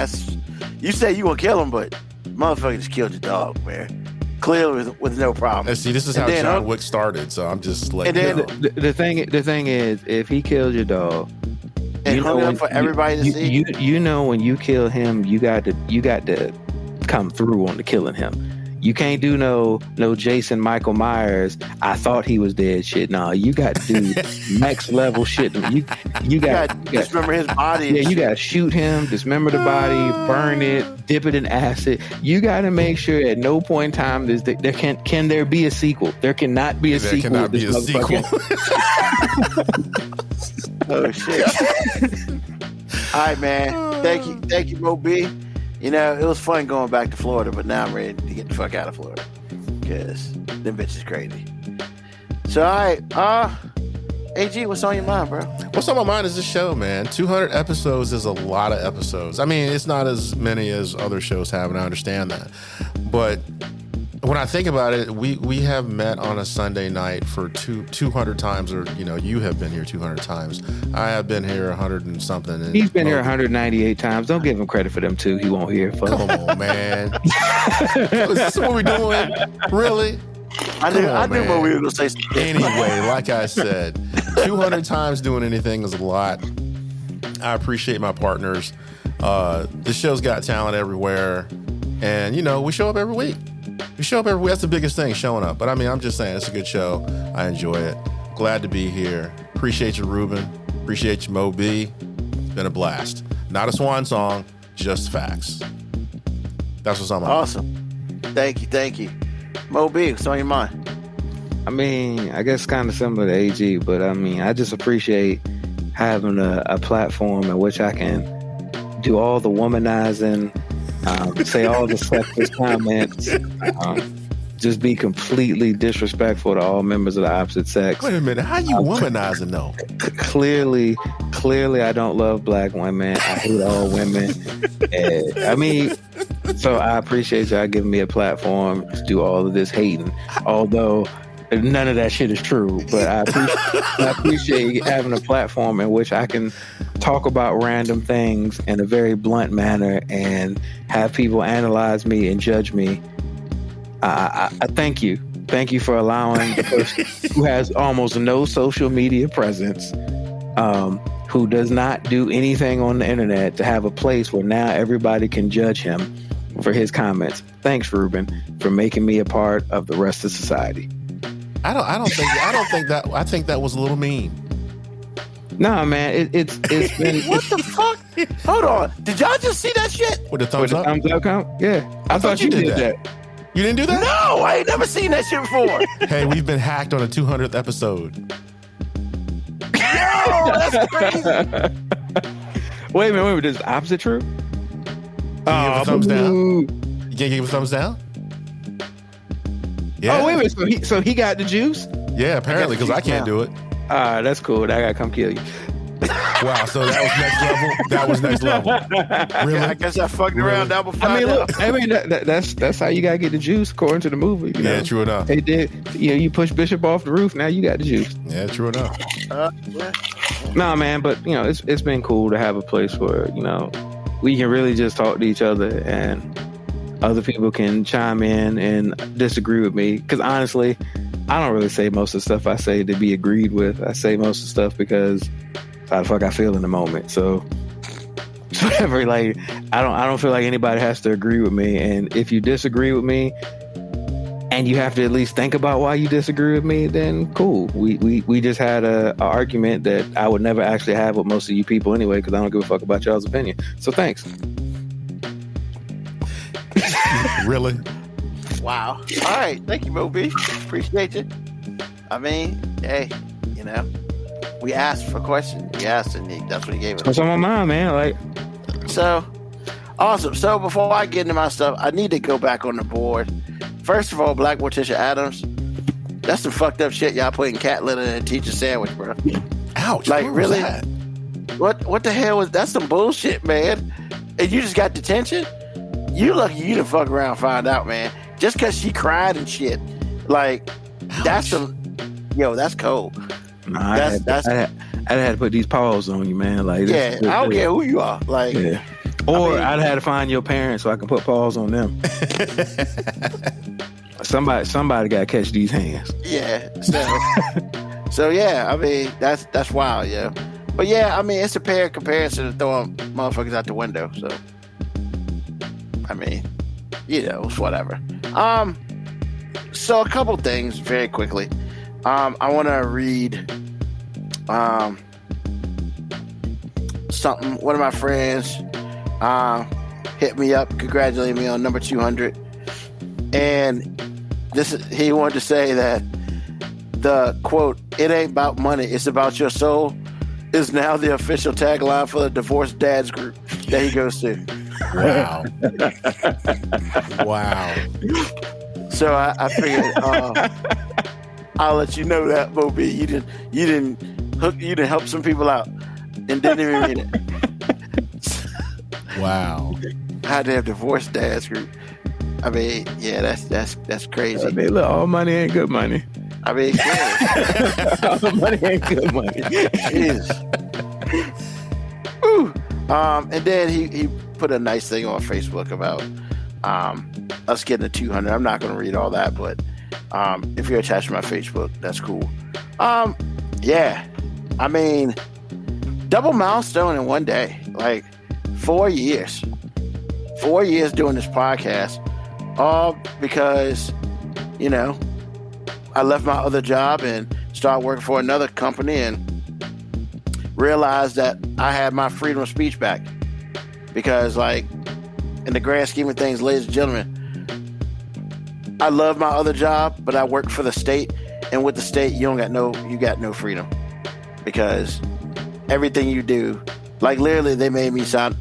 You say you gonna kill him, but motherfucker just killed your dog, man. Clearly with no problem. And see, this is how John Wick started. So I'm just like, the thing is, if he kills your dog, and hung up for everybody to see. You know, when you kill him, you got to come through on the killing him. You can't do no Jason Michael Myers. I thought he was dead shit. No, you got to do next level shit. You got dismember his body. Yeah, you got to shoot him, dismember the body, burn it, dip it in acid. You got to make sure at no point in time there can there be a sequel. There cannot be a sequel. There cannot be a sequel. Oh shit! All right, man. Thank you, MoeB. You know, it was fun going back to Florida, but now I'm ready to get the fuck out of Florida because them bitches crazy. So, all right, AG, what's on your mind, bro? What's on my mind is this show, man. 200 episodes is a lot of episodes. I mean, it's not as many as other shows have, and I understand that. But when I think about it, we have met on a Sunday night for 200 times, or you have been here 200 times. I have been here 100 and something. And he's been here 198 times. Don't give him credit for them two. He won't hear. Come on, man. Is this what we're doing? Really? I knew what we were going to say. Anyway, like I said, 200 times doing anything is a lot. I appreciate my partners. This show's got talent everywhere, and we show up every week. We show up every week. That's the biggest thing, showing up. But I mean, I'm just saying, it's a good show. I enjoy it. Glad to be here. Appreciate you, Ruben. Appreciate you, MoeB. It's been a blast. Not a swan song, just facts. That's what's on my mind. Awesome. Thank you. MoeB, what's on your mind? I mean, I guess kind of similar to AG, but I mean, I just appreciate having a platform in which I can do all the womanizing, say all the sexist comments, just be completely disrespectful to all members of the opposite sex. Wait a minute, how you womanizing though? Clearly, I don't love black women. I hate all women. I mean, so I appreciate y'all giving me a platform to do all of this hating, although none of that shit is true. But I appreciate having a platform in which I can talk about random things in a very blunt manner and have people analyze me and judge me. I thank you. Thank you for allowing the person who has almost no social media presence, who does not do anything on the internet, to have a place where now everybody can judge him for his comments. Thanks, Ruben, for making me a part of the rest of society. I think that was a little mean. Nah, man, it's been. What the fuck? Hold on. Did y'all just see that shit? With the thumbs up? Thumbs up count? Yeah. I thought you did that. You didn't do that? No, I ain't never seen that shit before. Hey, we've been hacked on a 200th episode. Yo, that's crazy. Wait a minute. Is the opposite true? Can you give a thumbs down? You can't give a thumbs down? Yeah. Oh, wait a minute. So he got the juice? Yeah, apparently, because I can't do it. That's cool. I gotta come kill you. Wow, so that was next level. That was next level. Really? I guess I fucked around down before. I mean, look. I mean, that's how you gotta get the juice, according to the movie. You know? Yeah, true enough. They did. You push Bishop off the roof. Now you got the juice. Yeah, true enough. Yeah. Nah, man, but it's been cool to have a place where we can really just talk to each other, and other people can chime in and disagree with me. Because honestly, I don't really say most of the stuff I say to be agreed with. I say most of the stuff because how the fuck I feel in the moment. So whatever, like I don't feel like anybody has to agree with me. And if you disagree with me and you have to at least think about why you disagree with me, then cool. We just had a argument that I would never actually have with most of you people anyway, because I don't give a fuck about y'all's opinion. So thanks. Really? Wow. All right. Thank you, MoeB. Appreciate you. I mean, hey, we asked for questions. We asked, and that's what he gave us. What's on my mind, man? So, awesome. So before I get into my stuff, I need to go back on the board. First of all, Black Morticia Adams, that's some fucked up shit y'all putting cat litter in a teacher sandwich, bro. Ouch. Like, really? That? What the hell was that's some bullshit, man. And you just got detention? You lucky you didn't fuck around and find out, man. Just because she cried and shit. Like, ouch. That's cold. Nah, I had to put these paws on you, man. Like, yeah, I don't care who you are. Like, yeah. Or I'd have to find your parents so I can put paws on them. Somebody got to catch these hands. Yeah. So yeah, I mean that's wild, yeah. But yeah, I mean it's a fair comparison to throwing motherfuckers out the window. So I mean, it's whatever. So a couple things very quickly. I want to read something. One of my friends hit me up, congratulating me on number 200, and he wanted to say that the quote, "It ain't about money, it's about your soul," is now the official tagline for the divorced dads group that he goes to. Wow. Wow. So I figured I'll let you know that, MoeB. You didn't help some people out and didn't even mean it. Wow. How to have divorced dads group. I mean, yeah, that's crazy. I mean, look, all money ain't good money. I mean, yeah. All money ain't good money. Jeez. Woo. And then he put a nice thing on Facebook about us getting to 200. I'm not going to read all that, but if you're attached to my Facebook, that's cool. Yeah, I mean, double milestone in one day, like 4 years. 4 years doing this podcast, all because, I left my other job and started working for another company and realized that I had my freedom of speech back. Because, like, in the grand scheme of things, ladies and gentlemen, I love my other job, but I work for the state, and with the state, you got no freedom. Because everything you do, like literally, they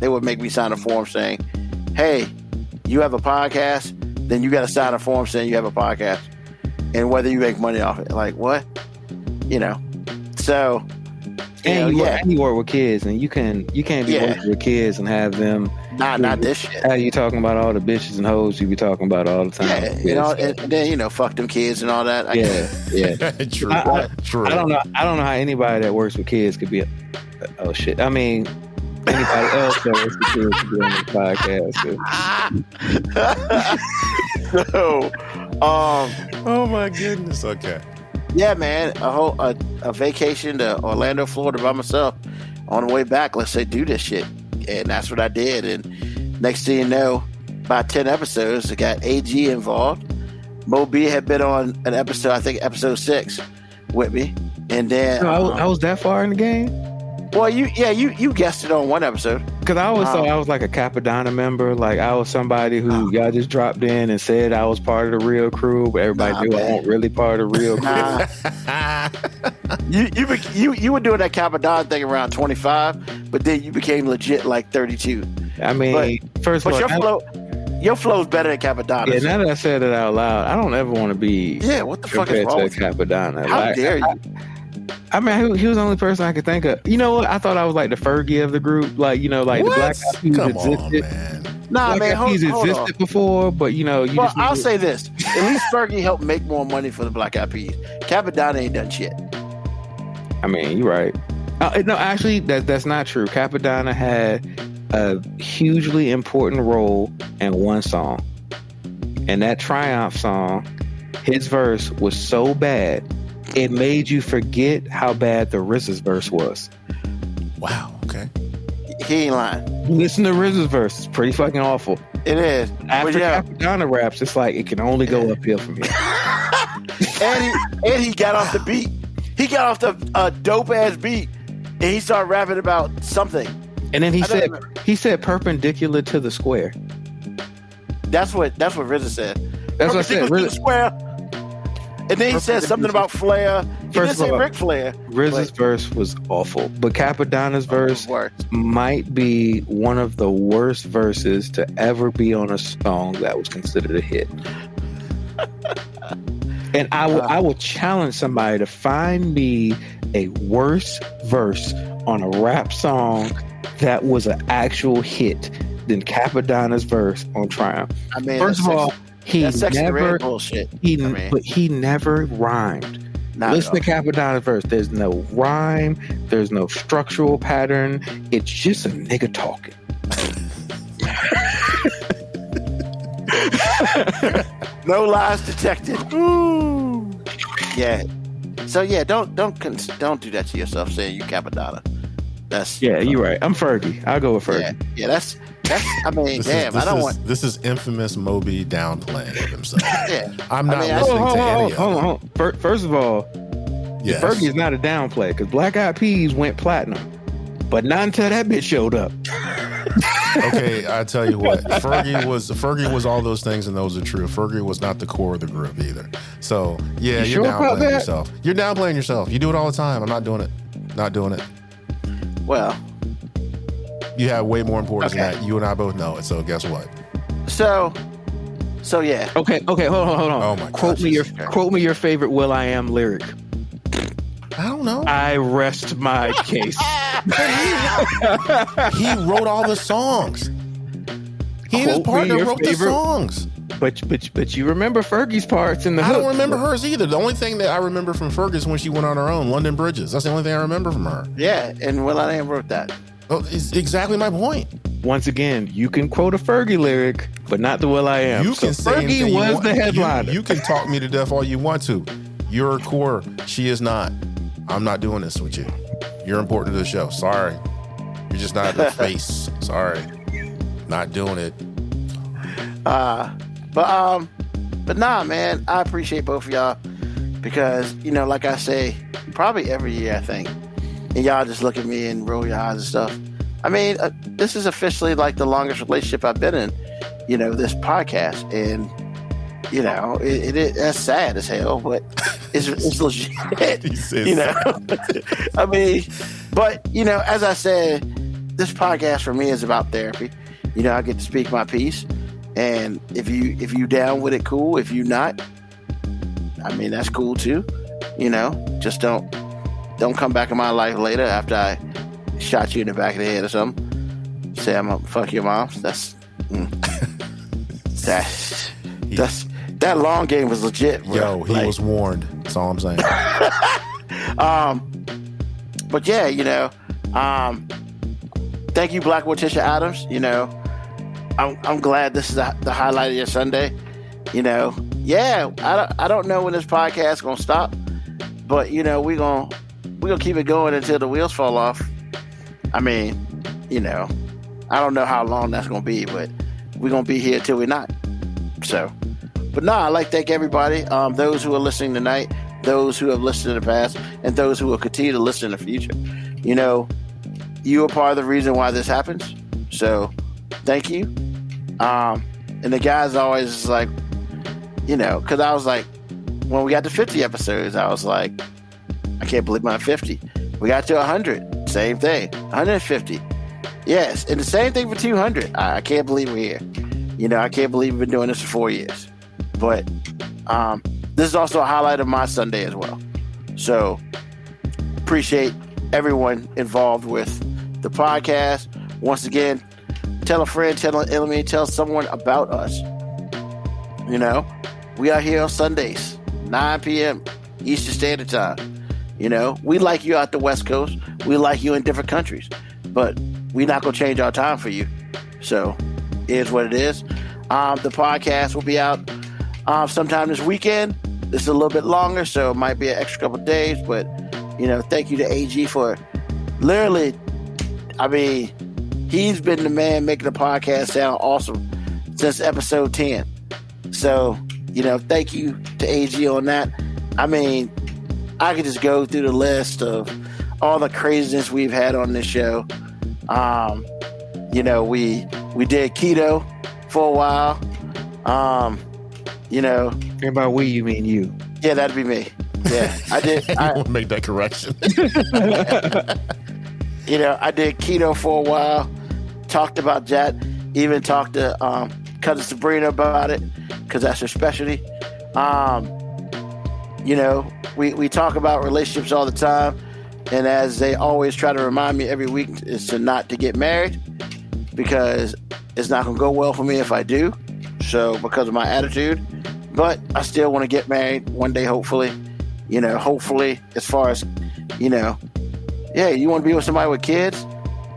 would make me sign a form saying, "Hey, you have a podcast, then you got to sign a form saying you have a podcast, and whether you make money off it." Like, what? So. And you work with kids, and you can't be working with kids and have them. Not this shit. How you talking about all the bitches and hoes you be talking about all the time? Yeah, and then fuck them kids and all that. Yeah. True. True. I don't know how anybody that works with kids could be. Oh shit! I mean, anybody else that works with kids could be on the podcast. So, oh my goodness. Okay. Yeah, man, a vacation to Orlando, Florida by myself. On the way back, let's say do this shit, and that's what I did. And next thing you know, by 10 episodes, I got AG involved. MoeB had been on an episode, I think episode 6, with me, and then I was that far in the game. Well, you guessed it on one episode. Because I always thought I was like a Capadonna member. Like I was somebody who y'all just dropped in and said I was part of the real crew, but everybody knew I wasn't really part of the real crew. You were doing that Capadonna thing around 25, but then you became legit like 32. I mean, first of all, your flow's better than Capadonna. Yeah, now that I said it out loud, I don't ever want to be what the fuck is wrong with Capadonna. How dare you? I mean, he was the only person I could think of. You know what? I thought I was like the Fergie of the group. Like, like the Black Eyed Peas existed. Man. Nah, man, hold existed on. Before, but I'll say this. At least Fergie helped make more money for the Black Eyed Peas. Capadonna ain't done shit. I mean, you're right. No, actually, that's not true. Capadonna had a hugely important role in one song. And that Triumph song, his verse was so bad, it made you forget how bad the RZA's verse was. Wow, okay. He ain't lying. Listen to RZA's verse. It's pretty fucking awful. It is. After Capadonna raps, it's like it can only go uphill from here. and he got off the beat. He got off the dope ass beat, and he started rapping about something. And then he said perpendicular to the square. That's what RZA said. That's what I said. RZA square. And then he said something about Flair. He didn't say Ric Flair. RZA's verse was awful, but Capadonna's verse might be one of the worst verses to ever be on a song that was considered a hit. And I will challenge somebody to find me a worse verse on a rap song that was an actual hit than Capadonna's verse on Triumph. I mean, first of all, he never bullshit. But he never rhymed. Listen to Capadonna's verse. There's no rhyme. There's no structural pattern. It's just a nigga talking. No lies detected. Ooh. Yeah. So yeah, don't do that to yourself saying you Capadonna. That's you're right. I'm Fergie. I'll go with Fergie. Yeah, that's. I mean, This is infamous MoeB downplaying of himself. Yeah, I'm not listening to any of hold on. First of all, yes. Fergie is not a downplay because Black Eyed Peas went platinum, but not until that bitch showed up. Okay, I tell you what, Fergie was all those things, and those are true. Fergie was not the core of the group either. So yeah, you're downplaying yourself. You're downplaying yourself. You do it all the time. I'm not doing it. Not doing it. Well, you have way more importance than that. You and I both know it. So guess what? So yeah. Okay, hold on. Oh my quote me your favorite will.i.am lyric. I don't know. I rest my case. He wrote all the songs. He and his partner wrote the songs. But you remember Fergie's parts in the hook. I don't remember hers either. The only thing that I remember from Fergie is when she went on her own, London Bridges. That's the only thing I remember from her. Yeah, and will.i.am wrote that. Oh, it's exactly my point. Once again, you can quote a Fergie lyric, but not the will.i.am. You can say Fergie was the headliner. You can talk me to death all you want to. You're a core. She is not. I'm not doing this with you. You're important to the show. Sorry. You're just not the face. Sorry. Not doing it. But nah, man, I appreciate both of y'all because, like I say, probably every year, I think, and y'all just look at me and roll your eyes and stuff. I mean, this is officially like the longest relationship I've been in, this podcast. And, that's sad as hell, but it's legit, I mean, but, as I said, this podcast for me is about therapy. I get to speak my piece. And if you down with it, cool. If you not, I mean, that's cool too. Just don't come back in my life later after I shot you in the back of the head or something. Say I'm gonna fuck your mom. That long game was legit, bro. Yo, he was warned. That's all I'm saying. But yeah, thank you, Black Morticia Adams. I'm glad this is the highlight of your Sunday. Yeah, I don't know when this podcast is gonna stop, but we're gonna keep it going until the wheels fall off. I mean, I don't know how long that's gonna be, but we're gonna be here till we're not. So, but I'd like to thank everybody, those who are listening tonight, those who have listened in the past, and those who will continue to listen in the future. You are part of the reason why this happens. So, thank you. And the guys always like, because I was like, when we got to 50 episodes, I was like, I can't believe I'm 50. We got to 100, same thing. 150, yes, and the same thing for 200. I can't believe we're here. I can't believe we've been doing this for 4 years. But this is also a highlight of my Sunday as well. So appreciate everyone involved with the podcast. Once again, tell a friend, tell an enemy, tell someone about us. We are here on Sundays, 9 p.m. Eastern Standard Time. We like you out the West Coast. We like you in different countries. But we're not going to change our time for you. So, it is what it is. The podcast will be out sometime this weekend. This is a little bit longer, so it might be an extra couple of days. But, thank you to AG for literally, I mean, he's been the man making the podcast sound awesome since episode 10. So, thank you to AG on that. I mean, I could just go through the list of all the craziness we've had on this show. We did keto for a while. And by we, you mean you. Yeah, that'd be me. Yeah, I did. I want to make that correction. I did keto for a while. Talked about that. Even talked to Cousin Sabrina about it because that's her specialty. We talk about relationships all the time, and as they always try to remind me every week, is to not to get married because it's not going to go well for me if I do. So because of my attitude, but I still want to get married one day, hopefully. Hopefully, as far as you want to be with somebody with kids.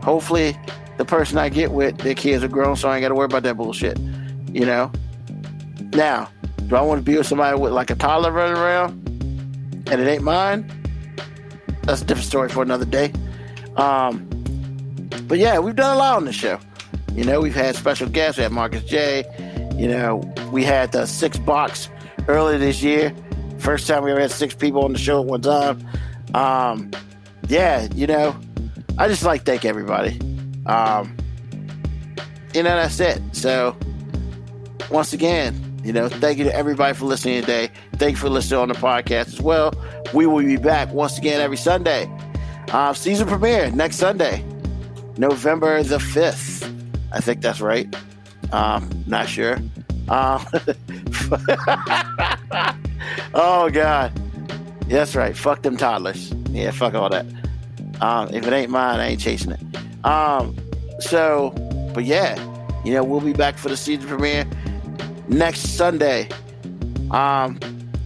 Hopefully, the person I get with, their kids are grown, so I ain't got to worry about that bullshit. Now, do I want to be with somebody with like a toddler running around and it ain't mine? That's a different story for another day. But yeah, we've done a lot on the show. You know, we've had special guests. We had Marcus J. You know, we had the 6 box earlier this year. First time we ever had 6 people on the show at one time. Yeah, you know, I just like to thank everybody. You know, that's it. So, once again, you know, thank you to everybody for listening today. Thank you for listening on the podcast as well. We will be back once again every Sunday. Season premiere next Sunday, November the 5th. I think that's right. Not sure. Oh, God. Yeah, that's right. Fuck them toddlers. Yeah, fuck all that. If it ain't mine, I ain't chasing it. But yeah, you know, we'll be back for the season premiere next Sunday.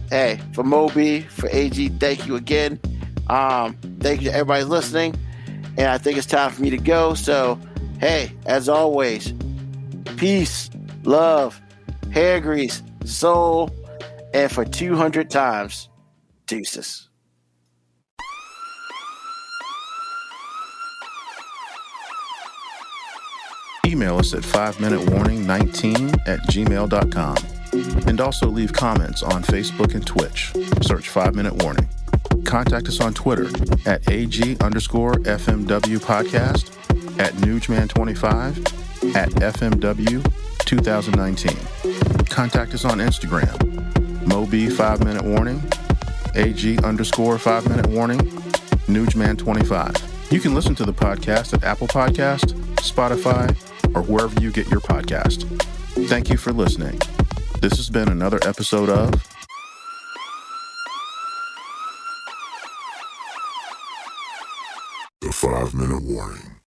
Hey, for MoeB, for AG, thank you again. Thank you to everybody listening. And I think it's time for me to go. So, hey, as always, peace, love, hair grease, soul, and for 200 times, deuces. Email us at 5minutewarning19@gmail.com. And also leave comments on Facebook and Twitch. Search 5 Minute Warning. Contact us on Twitter at AG_FMW podcast, at Nugman25, at FMW 2019. Contact us on Instagram, MoeB 5 Minute Warning, AG_5 Minute Warning, Nugman25. You can listen to the podcast at Apple Podcast, Spotify, or wherever you get your podcast. Thank you for listening. This has been another episode of The 5 Minute Warning.